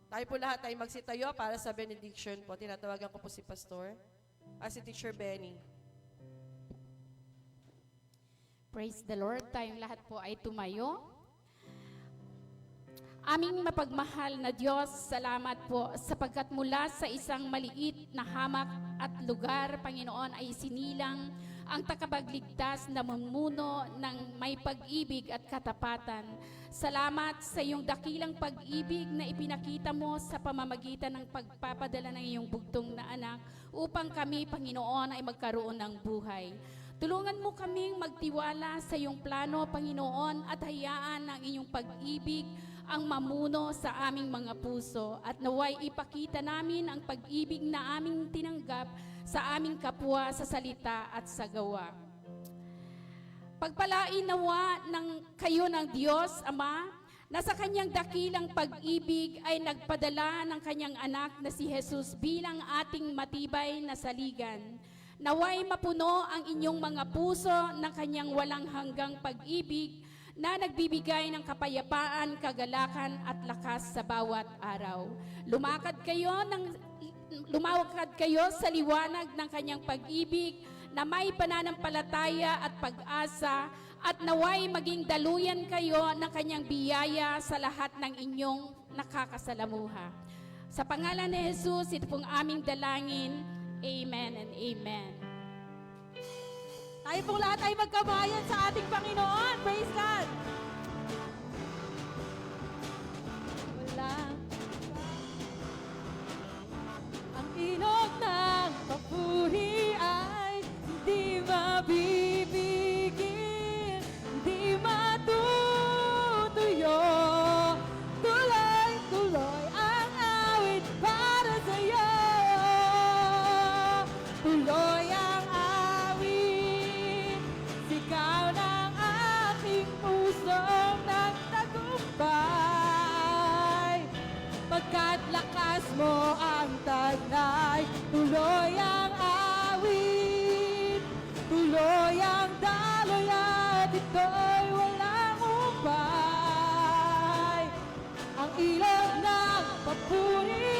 Tayo po lahat ay magsitayo para sa benediction po. Tinatawagan ko po si Pastor, si Teacher Benny. Praise the Lord. Tayong lahat po ay tumayo. Aming mapagmahal na Diyos, salamat po sapagkat mula sa isang maliit na hamak at lugar, Panginoon, ay sinilang ang takapagligtas na mamuno ng may pag-ibig at katapatan. Salamat sa iyong dakilang pag-ibig na ipinakita mo sa pamamagitan ng pagpapadala ng iyong bugtong na anak upang kami, Panginoon, ay magkaroon ng buhay. Tulungan mo kaming magtiwala sa iyong plano, Panginoon, at hayaan ang inyong pag-ibig ang mamuno sa aming mga puso at naway ipakita namin ang pag-ibig na aming tinanggap sa aming kapwa sa salita at sa gawa. Pagpalain nawa kayo ng Diyos, Ama, na sa kanyang dakilang pag-ibig ay nagpadala ng kanyang anak na si Jesus bilang ating matibay na saligan. Naway mapuno ang inyong mga puso ng kanyang walang hanggang pag-ibig na nagbibigay ng kapayapaan, kagalakan at lakas sa bawat araw. Lumakad kayo sa liwanag ng kanyang pag-ibig na may pananampalataya at pag-asa at naway maging daluyan kayo ng kanyang biyaya sa lahat ng inyong nakakasalamuha. Sa pangalan ni Jesus, ito pong aming dalangin. Amen and amen. Tayo pong lahat ay magkabayan sa ating Panginoon. Praise God! Wala ang ilog ng papuri ay hindi mabibigil, hindi matutuyo. Tuloy-tuloy ang awit para sa'yo. Tuloy ang awit, sigaw ng aking pusong nagtagumpay. Pagkat lakas mo ang tagnay, tuloy ang awit, tuloy ang daloy at ito'y walang upay. Ang ilog ng papuri